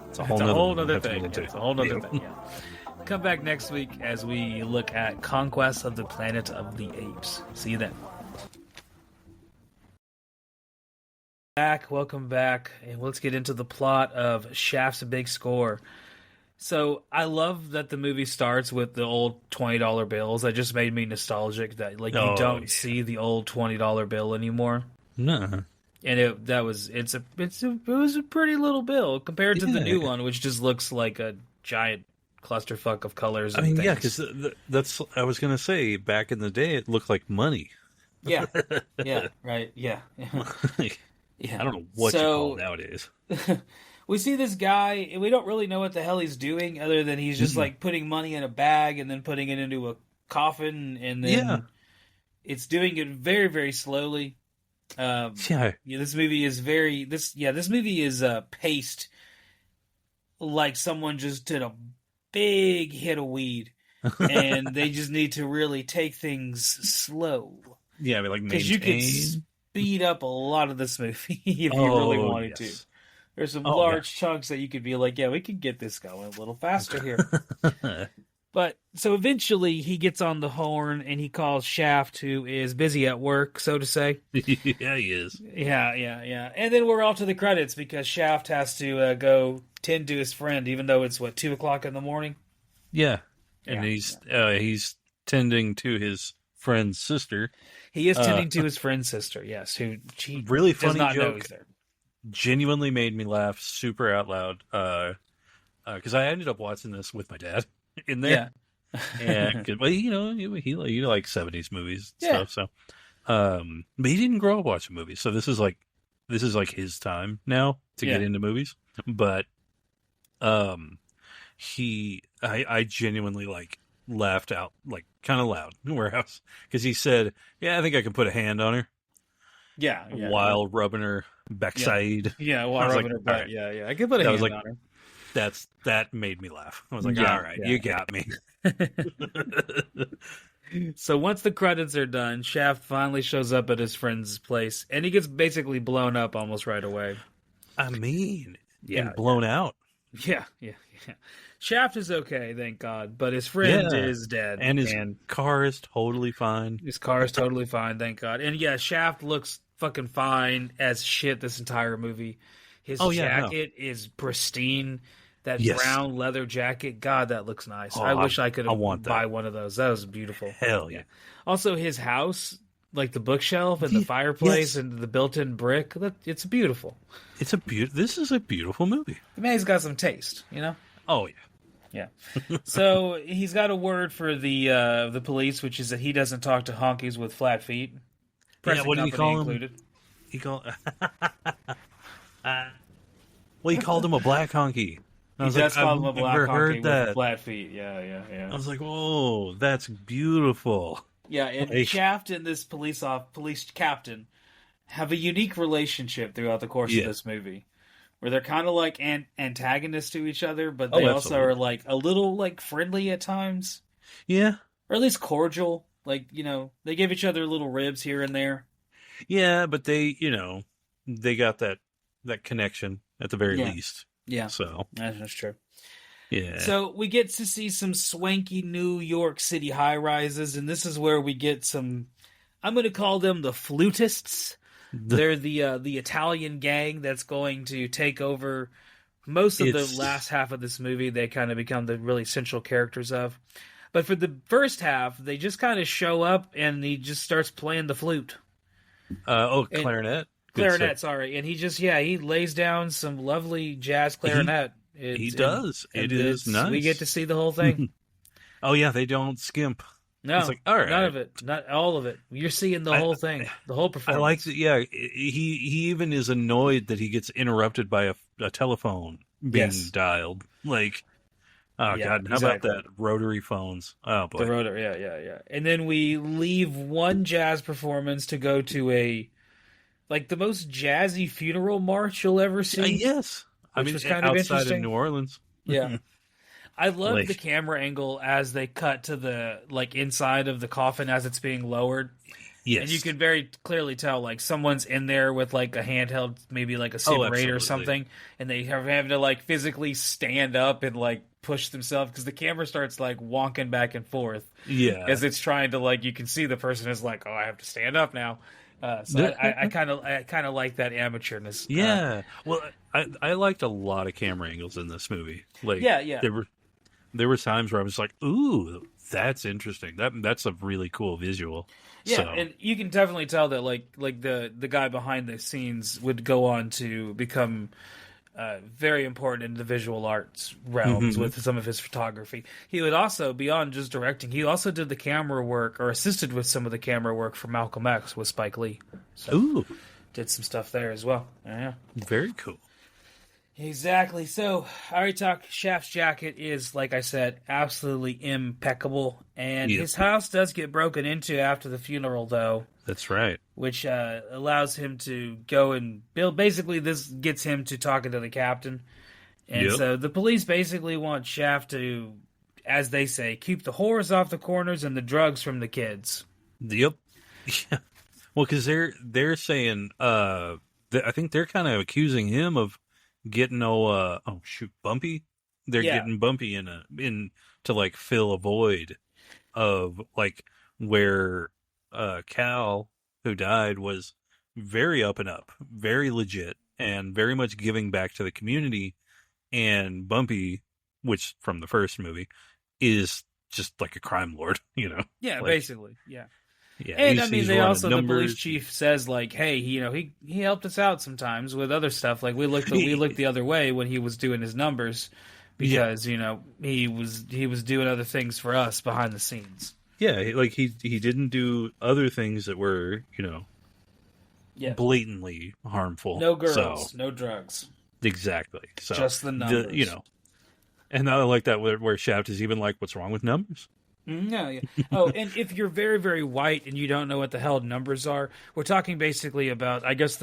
It's a whole nother thing. into. It's a whole nother thing. Yeah. Come back next week as we look at Conquest of the Planet of the Apes. See you then. Welcome back, and let's get into the plot of Shaft's Big Score. So I love that the movie starts with the old $20 bills. That just made me nostalgic. That you don't see the old $20 bill anymore. No. And it was a pretty little bill compared to the new one, which just looks like a giant clusterfuck of colors. I mean, yeah, because that's I was gonna say back in the day it looked like money. Yeah, right, yeah. I don't know what you call it nowadays. We see this guy, and we don't really know what the hell he's doing, other than he's just like putting money in a bag and then putting it into a coffin, and then it's doing it very, very slowly. This movie is paced like someone just did a big hit of weed, and they just need to really take things slow. Yeah, I mean, like because you could speed up a lot of this movie if you really wanted to. There's some large chunks that you could be like, yeah, we could get this going a little faster here. But so eventually he gets on the horn and he calls Shaft, who is busy at work, so to say. Yeah, he is. Yeah. And then we're off to the credits because Shaft has to go tend to his friend, even though it's 2:00 in the morning. Yeah, and he's tending to his friend's sister. He is tending to his friend's sister. Yes, who she really does funny not joke. know he's there. Genuinely made me laugh super out loud because I ended up watching this with my dad in there. And well, he likes 70s movies and stuff. So, but he didn't grow up watching movies, so this is like his time now to get into movies. But I genuinely laughed out kind of loud in the warehouse because he said, "Yeah, I think I can put a hand on her." Yeah. While rubbing her backside. Yeah, while rubbing her butt. Right. Yeah. I could put a hand on her. That made me laugh. I was like, all right, you got me. So once the credits are done, Shaft finally shows up at his friend's place, and he gets basically blown up almost right away. I mean, and blown out. Yeah. Shaft is okay, thank God, but his friend is dead. And his car is totally fine. His car is totally fine, thank God. And Shaft looks fucking fine as shit this entire movie. His jacket is pristine. That brown leather jacket, God, that looks nice. I wish I could buy one of those. That was beautiful. Hell yeah. Also, his house, like the bookshelf and the fireplace and the built-in brick, it's beautiful. This is a beautiful movie. The man's got some taste, you know? Oh, yeah. Yeah. So he's got a word for the police, which is that he doesn't talk to honkies with flat feet. What did he call included. him? He called. Well, he called him a black honky. He does call him a black honky with flat feet. Yeah. I was like, whoa, that's beautiful. Yeah, and Shaft and this police captain have a unique relationship throughout the course of this movie, where they're kind of like antagonists to each other, but they also are like a little like friendly at times. Yeah, or at least cordial. Like, they give each other little ribs here and there. Yeah, but they got that connection at the very least. Yeah, so that's true. Yeah. So we get to see some swanky New York City high rises, and this is where we get some. I'm going to call them the flutists. They're the Italian gang that's going to take over Most of the It's last half of this movie, they kind of become the really central characters of. But for the first half, they just kind of show up and he just starts playing the flute. And clarinet. Good stuff. clarinet, sorry. And he lays down some lovely jazz clarinet. He does. It is nice. We get to see the whole thing. Oh yeah, they don't skimp. No, It's like, all right. none of it. Not all of it. You're seeing the whole thing, the whole I performance. like that. Yeah, he even is annoyed that he gets interrupted by a telephone being dialed. Like, oh Yeah, god, how exactly. about that rotary phones? Oh boy, The rotor, yeah. And then we leave one jazz performance to go to the most jazzy funeral march you'll ever see. yes. I Which mean, was kind of outside interesting. New Orleans. Yeah. I love Like- the camera angle as they cut to the inside of the coffin as it's being lowered. Yes, And you can very clearly tell someone's in there with a handheld, maybe a Super 8 or absolutely. something, and they are having to physically stand up and push themselves because the camera starts wonking back and forth Yeah, as it's trying to you can see the person is oh, I have to stand up now. So I kind of like that amateurness. yeah. Well, I liked a lot of camera angles in this movie. Yeah. There were times where I was like, "Ooh, that's interesting. That's a really cool visual." Yeah, So, and you can definitely tell that the guy behind the scenes would go on to become very important in the visual arts realms with some of his photography. He would also, beyond just directing, he also did the camera work or assisted with some of the camera work for Malcolm X with Spike Lee. So ooh, did some stuff there as well. Yeah. very cool. Exactly. So, I already talked. Shaft's jacket is, like I said, absolutely impeccable. And Yeah. his house does get broken into after the funeral, though, That's right. which allows him to go and build. Basically, this gets him to talking to the captain. And Yep. so the police basically want Shaft to, as they say, keep the whores off the corners and the drugs from the kids. Yep. Yeah. Well, because they're saying, I think they're kind of accusing him of getting bumpy. They're Yeah. getting bumpy in to fill a void of where Cal, who died, was very up and up, very legit, and very much giving back to the community. And Bumpy, which from the first movie, is just like a crime lord, Yeah, Like, basically. Yeah. Yeah, And he's I mean, running they also the police numbers. chief says hey, he helped us out sometimes with other stuff. We looked the other way when he was doing his numbers because he was doing other things for us behind the scenes. Yeah, he didn't do other things that were Yeah, blatantly harmful. no girls, So, no drugs, exactly. So just the numbers. And I like that where Shaft is even like, "What's wrong with numbers?" No, yeah. Oh, and if you're very, very white and you don't know what the hell numbers are, we're talking basically about, I guess,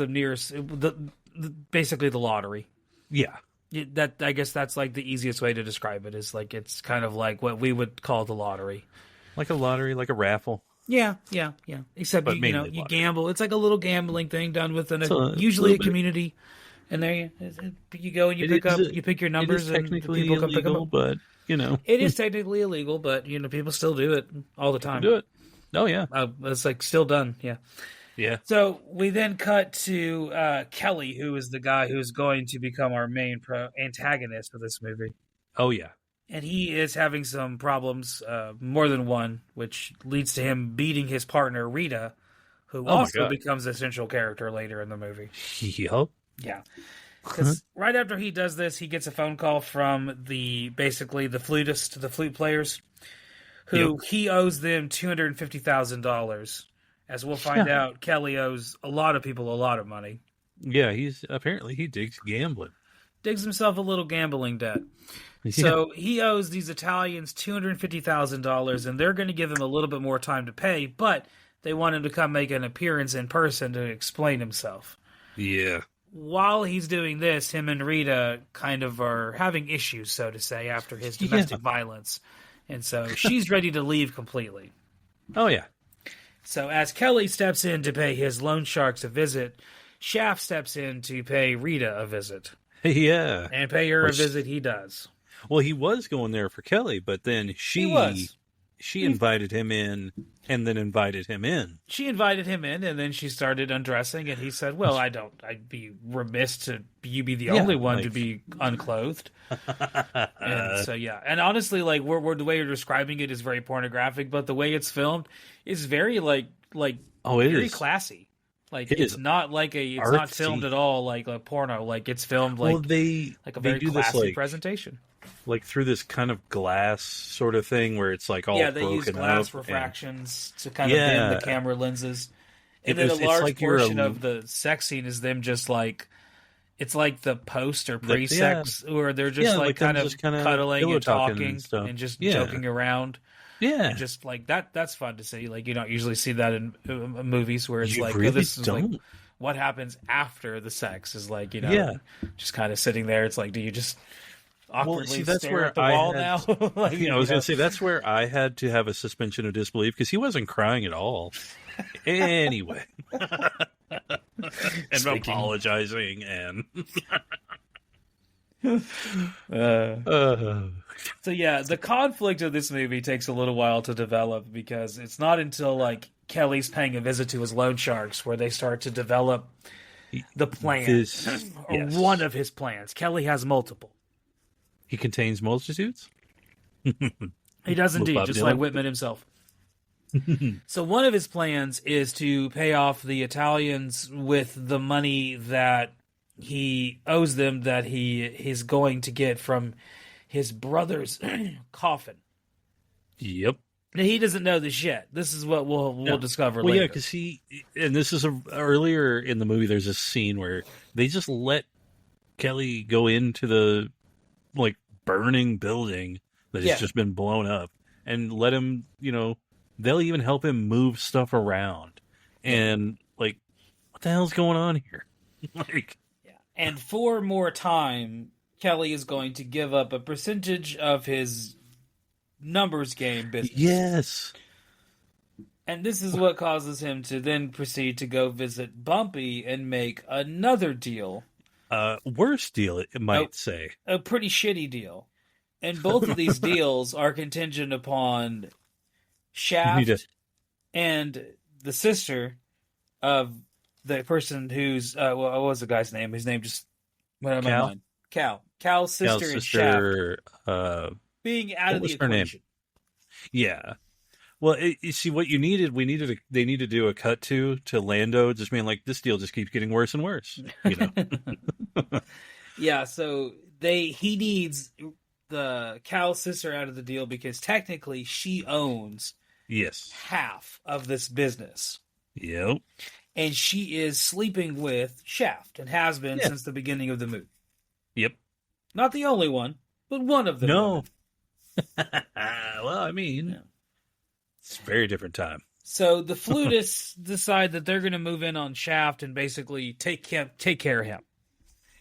basically the lottery. Yeah, That I guess that's the easiest way to describe it is it's kind of like what we would call the lottery. like a lottery, like a raffle. Yeah. Except But you mainly you lottery. gamble. It's like a little gambling thing done within So, usually a little bit. community. And there you go and you pick your numbers It is and the technically people come pick them illegal, up. but It is technically illegal, but people still do it all the time. do it. Oh yeah, It's still done. Yeah. yeah. So we then cut to Kelly, who is the guy who is going to become our main antagonist for this movie. Oh yeah. And he is having some problems, more than one, which leads to him beating his partner, Rita, who my also God. becomes a central character later in the movie. Yup. Yeah. Because right after he does this, he gets a phone call from basically the flutist, the flute players, who he owes them $250,000. As we'll find out, Kelly owes a lot of people a lot of money. Yeah, he digs gambling. Digs himself a little gambling debt. Yeah. So he owes these Italians $250,000, and they're going to give him a little bit more time to pay, but they want him to come make an appearance in person to explain himself. Yeah. While he's doing this, him and Rita kind of are having issues, so to say, after his domestic violence. And so she's ready to leave completely. Oh yeah. So as Kelly steps in to pay his loan sharks a visit, Shaft steps in to pay Rita a visit. Yeah. And pay her a visit he does. Well, he was going there for Kelly, but then He was. she invited him in and then invited him in. She invited him in, and then she started undressing, and he said, well, I'd be remiss to you be the only one to be unclothed. And so, yeah. And honestly, like, we're the way you're describing it is very pornographic, but the way it's filmed is very, very classy. Like, it's not like it's not filmed at all like a porno. Like, it's filmed like a very classy presentation. Like through this kind of glass sort of thing where it's like all broken up. Yeah, they use glass refractions to kind of bend the camera lenses. And then a large portion of the sex scene is them just like, it's like the post or pre-sex where they're just like kind of cuddling and talking and just joking around. Yeah. And just like that's fun to see. Like, you don't usually see that in movies where it's like, this is like what happens after the sex is like, just kind of sitting there. It's like, do you just awkwardly stare at the wall now? Like, I was going to say, that's where I had to have a suspension of disbelief because he wasn't crying at all. Anyway. And apologizing and... So yeah, the conflict of this movie takes a little while to develop because it's not until like Kelly's paying a visit to his loan sharks where they start to develop the plan. One of his plans. Kelly has multiple. He contains multitudes? He does indeed, just like Whitman himself. So one of his plans is to pay off the Italians with the money that he owes them that he is going to get from his brother's coffin. Yep. Now, he doesn't know this yet. This is what we'll discover later. Yeah, because and this is earlier in the movie, there's a scene where they just let Kelly go into the like burning building that has just been blown up and let him, they'll even help him move stuff around. And like, what the hell's going on here? And for more time, Kelly is going to give up a percentage of his numbers game business. Yes. And this is what causes him to then proceed to go visit Bumpy and make another deal. Worse deal, it might say. A pretty shitty deal. And both of these deals are contingent upon Shaft and the sister of the person who's... what was the guy's name? His name just went out of my mind. Cal's sister and Shaft being out of the equation. Yeah. Well, you see, what they need to do a cut to Lando just being like, this deal just keeps getting worse and worse. Yeah, so he needs the Cal's sister out of the deal because technically she owns half of this business. Yep. And she is sleeping with Shaft and has been since the beginning of the movie. Yep. Not the only one, but one of them. No. Well, I mean, it's a very different time. So the flutists decide that they're going to move in on Shaft and basically take care of him.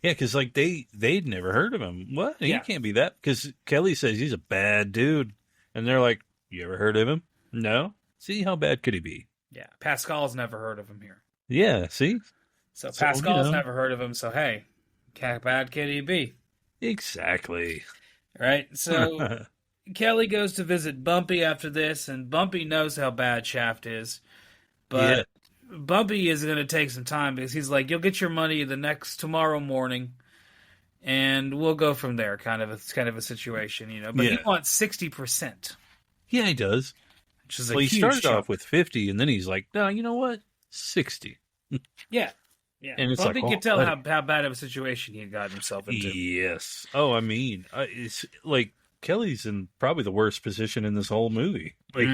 Yeah, because like they'd never heard of him. What? He can't be that. Because Kelly says he's a bad dude, and they're like, "You ever heard of him? No. See, how bad could he be?" Yeah, Pascal's never heard of him here. Yeah, see. So Pascal's never heard of him. So hey, how bad could he be? Exactly. Right. So Kelly goes to visit Bumpy after this, and Bumpy knows how bad Shaft is, but Bumpy is going to take some time because he's like, "You'll get your money tomorrow morning, and we'll go from there." It's kind of a situation, But he wants 60%. Yeah, he does. Which is he started off with 50, and then he's like, "No, you know what? 60." Yeah. And it's Bumpy could tell how bad of a situation he had gotten himself into. Yes. Oh, I mean, it's like Kelly's in probably the worst position in this whole movie. Like,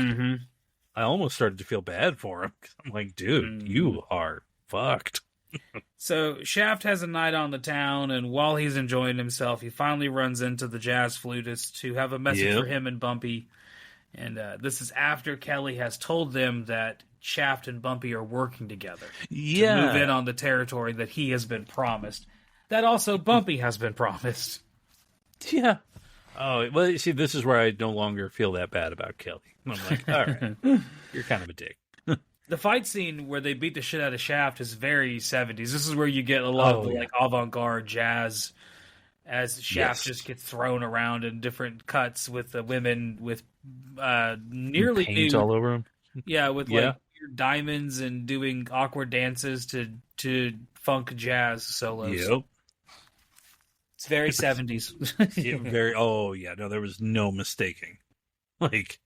I almost started to feel bad for him. I'm like, dude, you are fucked. So Shaft has a night on the town, and while he's enjoying himself, he finally runs into the jazz flutist who have a message for him and Bumpy. And this is after Kelly has told them that Shaft and Bumpy are working together to move in on the territory that he has been promised. That also Bumpy has been promised. Yeah. Oh, well, you see, this is where I no longer feel that bad about Kelly. I'm like, all right, you're kind of a dick. The fight scene where they beat the shit out of Shaft is very 70s. This is where you get a lot of the like avant-garde jazz as Shaft just gets thrown around in different cuts with the women with nearly Paint nude. all over him. Yeah, with like weird diamonds and doing awkward dances to funk jazz solos. Yep. It's very 70s. Oh yeah, no, there was no mistaking. Like,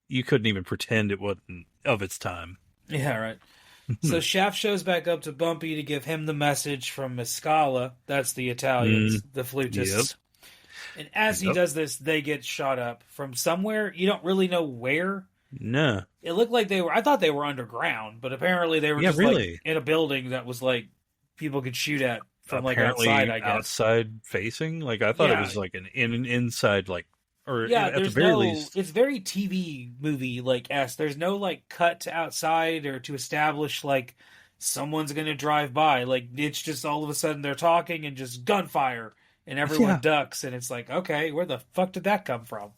you couldn't even pretend it wasn't of its time. Yeah, right. So Shaft shows back up to Bumpy to give him the message from Mescala. That's the Italians, the flutists. Yep. And as he does this, they get shot up from somewhere. You don't really know where. No. It looked like I thought they were underground, but apparently they were just like in a building that was like people could shoot at from apparently like outside, I guess. Outside facing? Like, I thought it was like an inside, like, or yeah, at the very least. It's very TV movie like esque. There's no like cut to outside or to establish like someone's gonna drive by. Like, it's just all of a sudden they're talking and just gunfire and everyone ducks, and it's like, okay, where the fuck did that come from?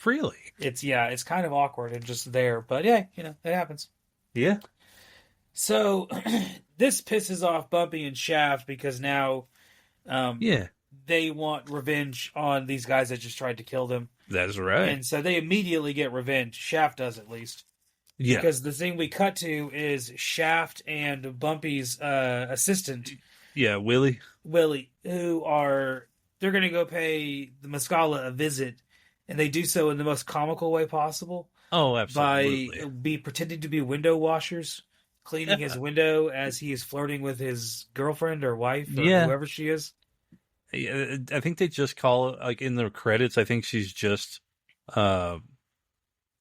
Really? It's kind of awkward and just there, but yeah, it happens. Yeah. So this pisses off Bumpy and Shaft because now they want revenge on these guys that just tried to kill them. That is right. And so they immediately get revenge. Shaft does, at least. Yeah. Because the thing we cut to is Shaft and Bumpy's assistant. Yeah, Willie, they're going to go pay the Mescala a visit, and they do so in the most comical way possible. Oh, absolutely. By pretending to be window washers, cleaning his window as he is flirting with his girlfriend or wife or whoever she is. I think they just call it, like, in the credits, I think she's just, I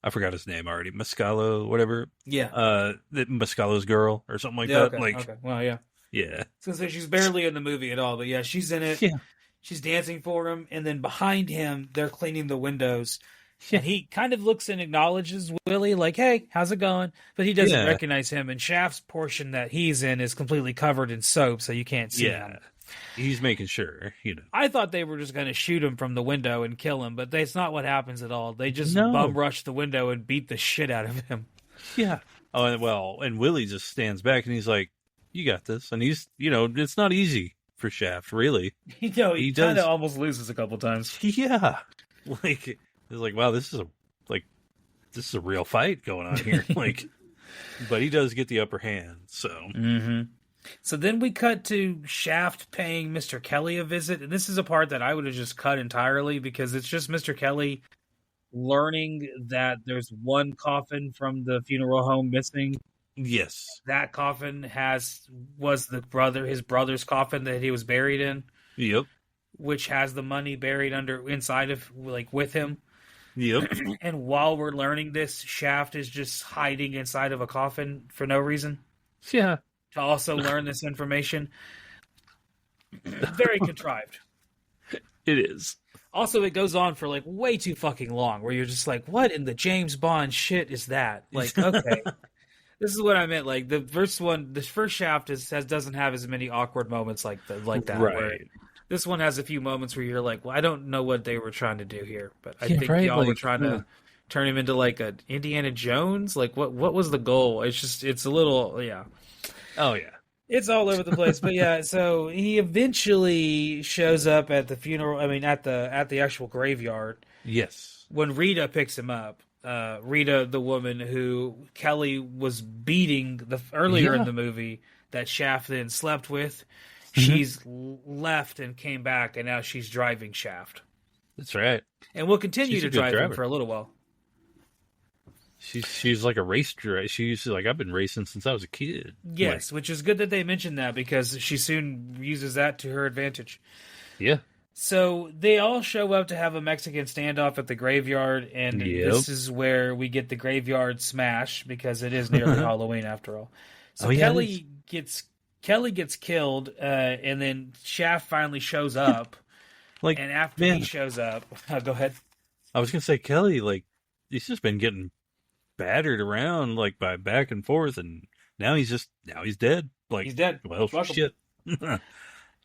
forgot his name already, Mescalo, whatever. Yeah. Mescalo's girl or something like that. Okay. Well, yeah. Yeah. So she's barely in the movie at all, but yeah, she's in it. Yeah. She's dancing for him, and then behind him, they're cleaning the windows. Yeah. And he kind of looks and acknowledges Willie, like, hey, how's it going? But he doesn't recognize him, and Shaft's portion that he's in is completely covered in soap, so you can't see him. He's making sure, I thought they were just going to shoot him from the window and kill him, but that's not what happens at all. They just bum rush the window and beat the shit out of him. Yeah. Oh, and Willie just stands back and he's like, you got this. And he's, it's not easy for Shaft, really. He kind of almost loses a couple times. Yeah. Like, it's like, wow, this is a real fight going on here. Like, but he does get the upper hand, so. Mm-hmm. So then we cut to Shaft paying Mr. Kelly a visit, and this is a part that I would have just cut entirely because it's just Mr. Kelly learning that there's one coffin from the funeral home missing. Yes. That coffin was his brother's coffin that he was buried in. Yep. Which has the money buried inside of, like, with him. Yep. And while we're learning this, Shaft is just hiding inside of a coffin for no reason. Yeah. To also learn this information. Very contrived. It is. Also, it goes on for like way too fucking long, where you're just like, what in the James Bond shit is that? Like, okay. This is what I meant. Like, the first Shaft doesn't have as many awkward moments like that. Right. This one has a few moments where you're like, well, I don't know what they were trying to do here, but I think y'all were trying to turn him into like a Indiana Jones. Like, what was the goal? It's a little, yeah. Oh, yeah. It's all over the place, but yeah. So he eventually shows up at the funeral. I mean, at the actual graveyard. Yes. When Rita picks him up, Rita, the woman who Kelly was beating earlier in the movie, that Shaft then slept with, she's left and came back, and now she's driving Shaft. That's right. And we'll continue to drive him for a little while. She's like a race driver. She's like, I've been racing since I was a kid. Yes, which is good that they mentioned that because she soon uses that to her advantage. Yeah. So they all show up to have a Mexican standoff at the graveyard, and this is where we get the graveyard smash because it is nearly Halloween after all. So Kelly gets killed, and then Shaft finally shows up. And after he shows up, go ahead. I was gonna say Kelly, like, he's just been getting battered around like by back and forth, and now he's dead. Like, he's dead. Well, shit.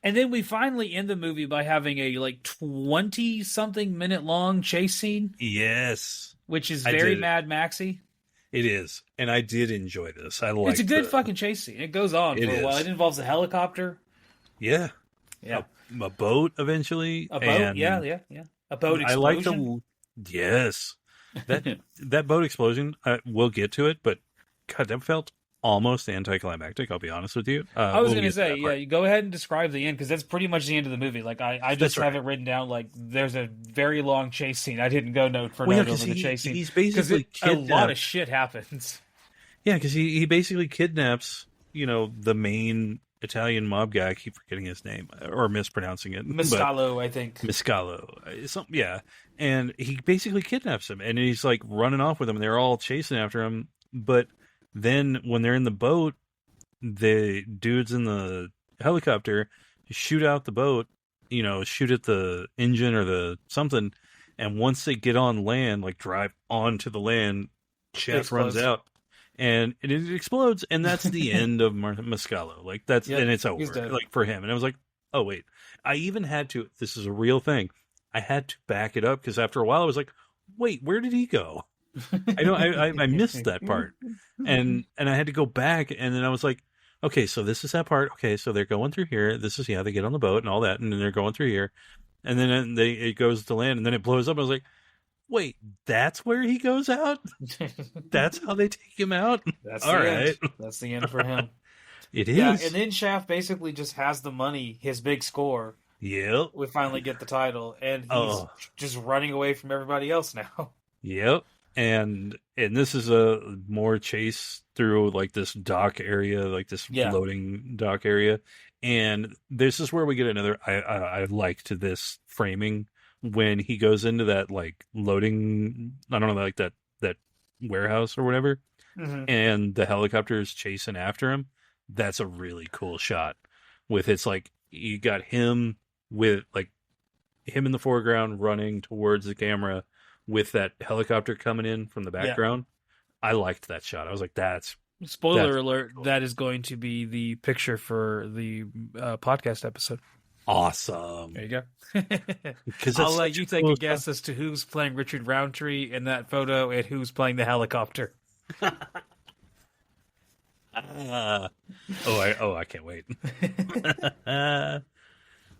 And then we finally end the movie by having a like 20-something minute long chase scene. Yes, which is very Mad Maxy. It is, and I did enjoy this. It's a good fucking chase scene. It goes on for a while. It involves a helicopter. Yeah, Yeah. a boat eventually. A boat. And Yeah. A boat I like explosion. yes, that boat explosion. We'll get to it, but God, that felt almost anticlimactic. I'll be honest with you. I was We'll gonna get to say, that yeah, part. you go ahead and describe the end because that's pretty much the end of the movie. Like I just That's have right. it written down. Like there's a very long chase scene. I didn't go note for Well, yeah, note because over the chase scene he's because basically a lot of kidnapped. shit happens. Yeah, because he basically kidnaps, the main Italian mob guy. I keep forgetting his name or mispronouncing it, but Mescalo, I think. Miscalo, something, yeah. And he basically kidnaps him, and he's like running off with him. And they're all chasing after him, but then when they're in the boat, the dudes in the helicopter shoot out the boat, shoot at the engine or the something, and once they get on land, like drive onto the land, It Chef runs explodes. out and it explodes, and that's the end of Mascalo. Like that's Yep, and it's he's over. dead. Like for him, and I was like, oh wait, I even had to. This is a real thing. I had to back it up because after a while, I was like, wait, where did he go? I don't. I missed that part, and I had to go back, and then I was like, okay, so this is that part. Okay, so they're going through here. This is they get on the boat and all that, and then they're going through here, and then it goes to land, and then it blows up. I was like, wait, that's where he goes out. That's how they take him out. That's All the right, end. That's the end for him. it Yeah, is. and then Shaft basically just has the money, his big score. Yep. We finally get the title, and he's Oh, just running away from everybody else now. yep. And this is a more chase through like this dock area, like this Yeah. floating dock area. And this is where we get another. I liked this framing when he goes into that like loading. I don't know, like that warehouse or whatever, Mm-hmm. and the helicopter is chasing after him. That's a really cool shot. With it's like you got him with like him in the foreground running towards the camera with that helicopter coming in from the Yeah. background. I liked that shot. I was like, that's Spoiler alert, cool. that is going to be the picture for the podcast episode. awesome. There you go. Because I'll let you take a guess as to who's playing Richard Roundtree in that photo and who's playing the helicopter. I can't wait.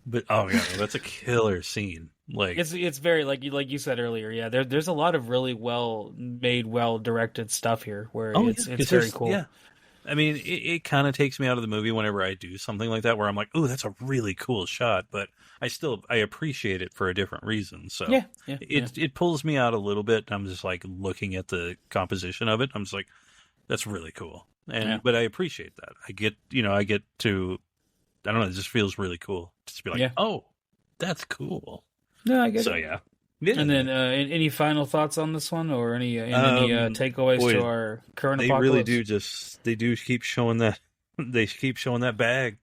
But oh yeah, that's a killer scene. Like It's very like you said earlier. Yeah, there's a lot of really well made, well directed stuff here where it's 'cause very cool. Yeah, I mean, it kind of takes me out of the movie whenever I do something like that, where I'm like, "Oh, that's a really cool shot," but I appreciate it for a different reason. So Yeah. it pulls me out a little bit. I'm just like looking at the composition of it. I'm just like, that's really cool, but I appreciate that. I get to, I don't know, it just feels really cool to be like, oh, that's cool. No, I get So it. yeah. And then, any final thoughts on this one, or any takeaways boy, to our current they apocalypse? really do keep showing that they keep showing that bag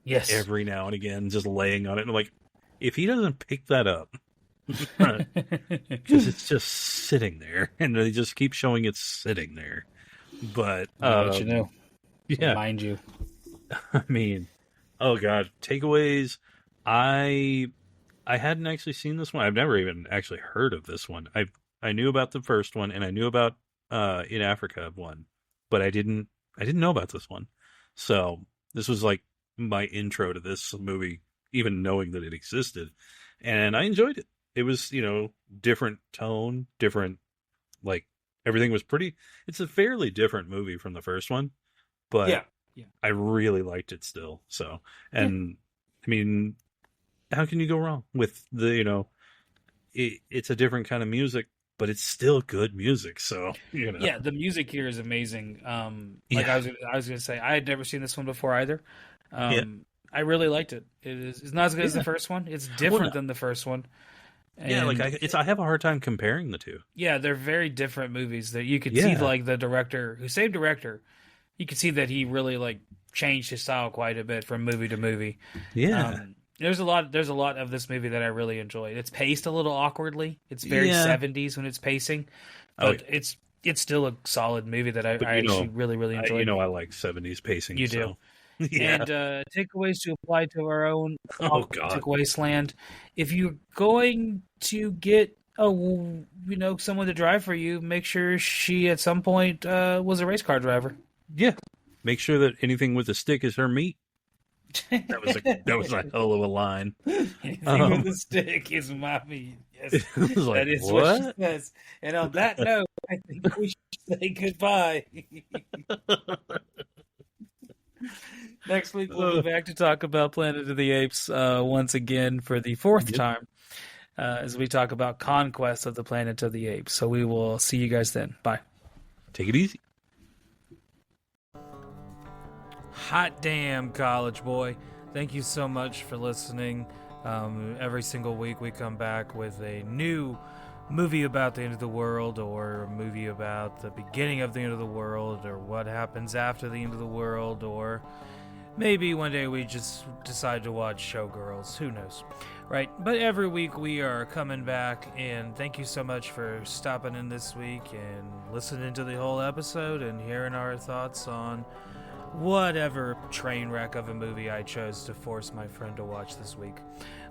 Yes. every now and again, just laying on it. And I'm like, if he doesn't pick that up, because it's just sitting there, and they just keep showing it sitting there. But I'll let you know. yeah, Mind you. I mean, oh god, takeaways. I hadn't actually seen this one. I've never even actually heard of this one. I knew about the first one, and I knew about In Africa one, but I didn't know about this one. So this was like my intro to this movie, even knowing that it existed, and I enjoyed it. It was different tone, different, like everything was pretty. It's a fairly different movie from the first one, but Yeah. I really liked it still. So, and I mean, how can you go wrong with the it's a different kind of music, but it's still good music. So Yeah, the music here is amazing. Like Yeah. I was gonna say, I had never seen this one before either. Yeah. I really liked it. It's not as good as the Yeah. first one. It's different no. than the first one. Yeah, like And I have a hard time comparing the two. yeah, they're very different movies. That you could see, Yeah. like the director, same director, you could see that he really like changed his style quite a bit from movie to movie. Yeah. There's a lot of this movie that I really enjoyed. It's paced a little awkwardly. It's very Yeah. 70s when it's pacing, Oh, but it's still a solid movie that I But, actually really enjoyed. I like 70s pacing. You do. So. Yeah. And takeaways to apply to our own Oh, God. apocalyptic wasteland. If you're going to get someone to drive for you, make sure she at some point was a race car driver. Yeah. Make sure that anything with a stick is her meat. That was a hell of a line. Anything with a stick is my meat. Yes, It was like, that is what she what? says. And on that note, I think we should say goodbye. Next week we'll be back to talk about Planet of the Apes once again for the fourth Yep. time as we talk about Conquest of the Planet of the Apes. So we will see you guys then. Bye. Take it easy. Hot damn, college boy. Thank you so much for listening. Every single week we come back with a new movie about the end of the world, or a movie about the beginning of the end of the world, or what happens after the end of the world, or maybe one day we just decide to watch Showgirls. Who knows? Right? But every week we are coming back, and thank you so much for stopping in this week and listening to the whole episode and hearing our thoughts on whatever train wreck of a movie I chose to force my friend to watch this week.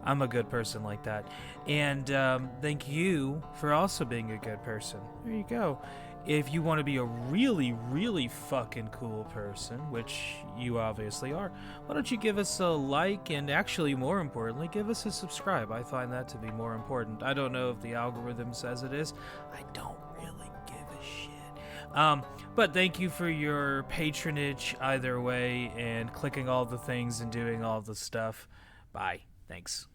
I'm a good person like that. And thank you for also being a good person. There you go. If you want to be a really, really fucking cool person, which you obviously are, why don't you give us a like, and actually, more importantly, give us a subscribe. I find that to be more important. I don't know if the algorithm says it is. I don't really give a shit. But thank you for your patronage either way, and clicking all the things and doing all the stuff. Bye. Thanks.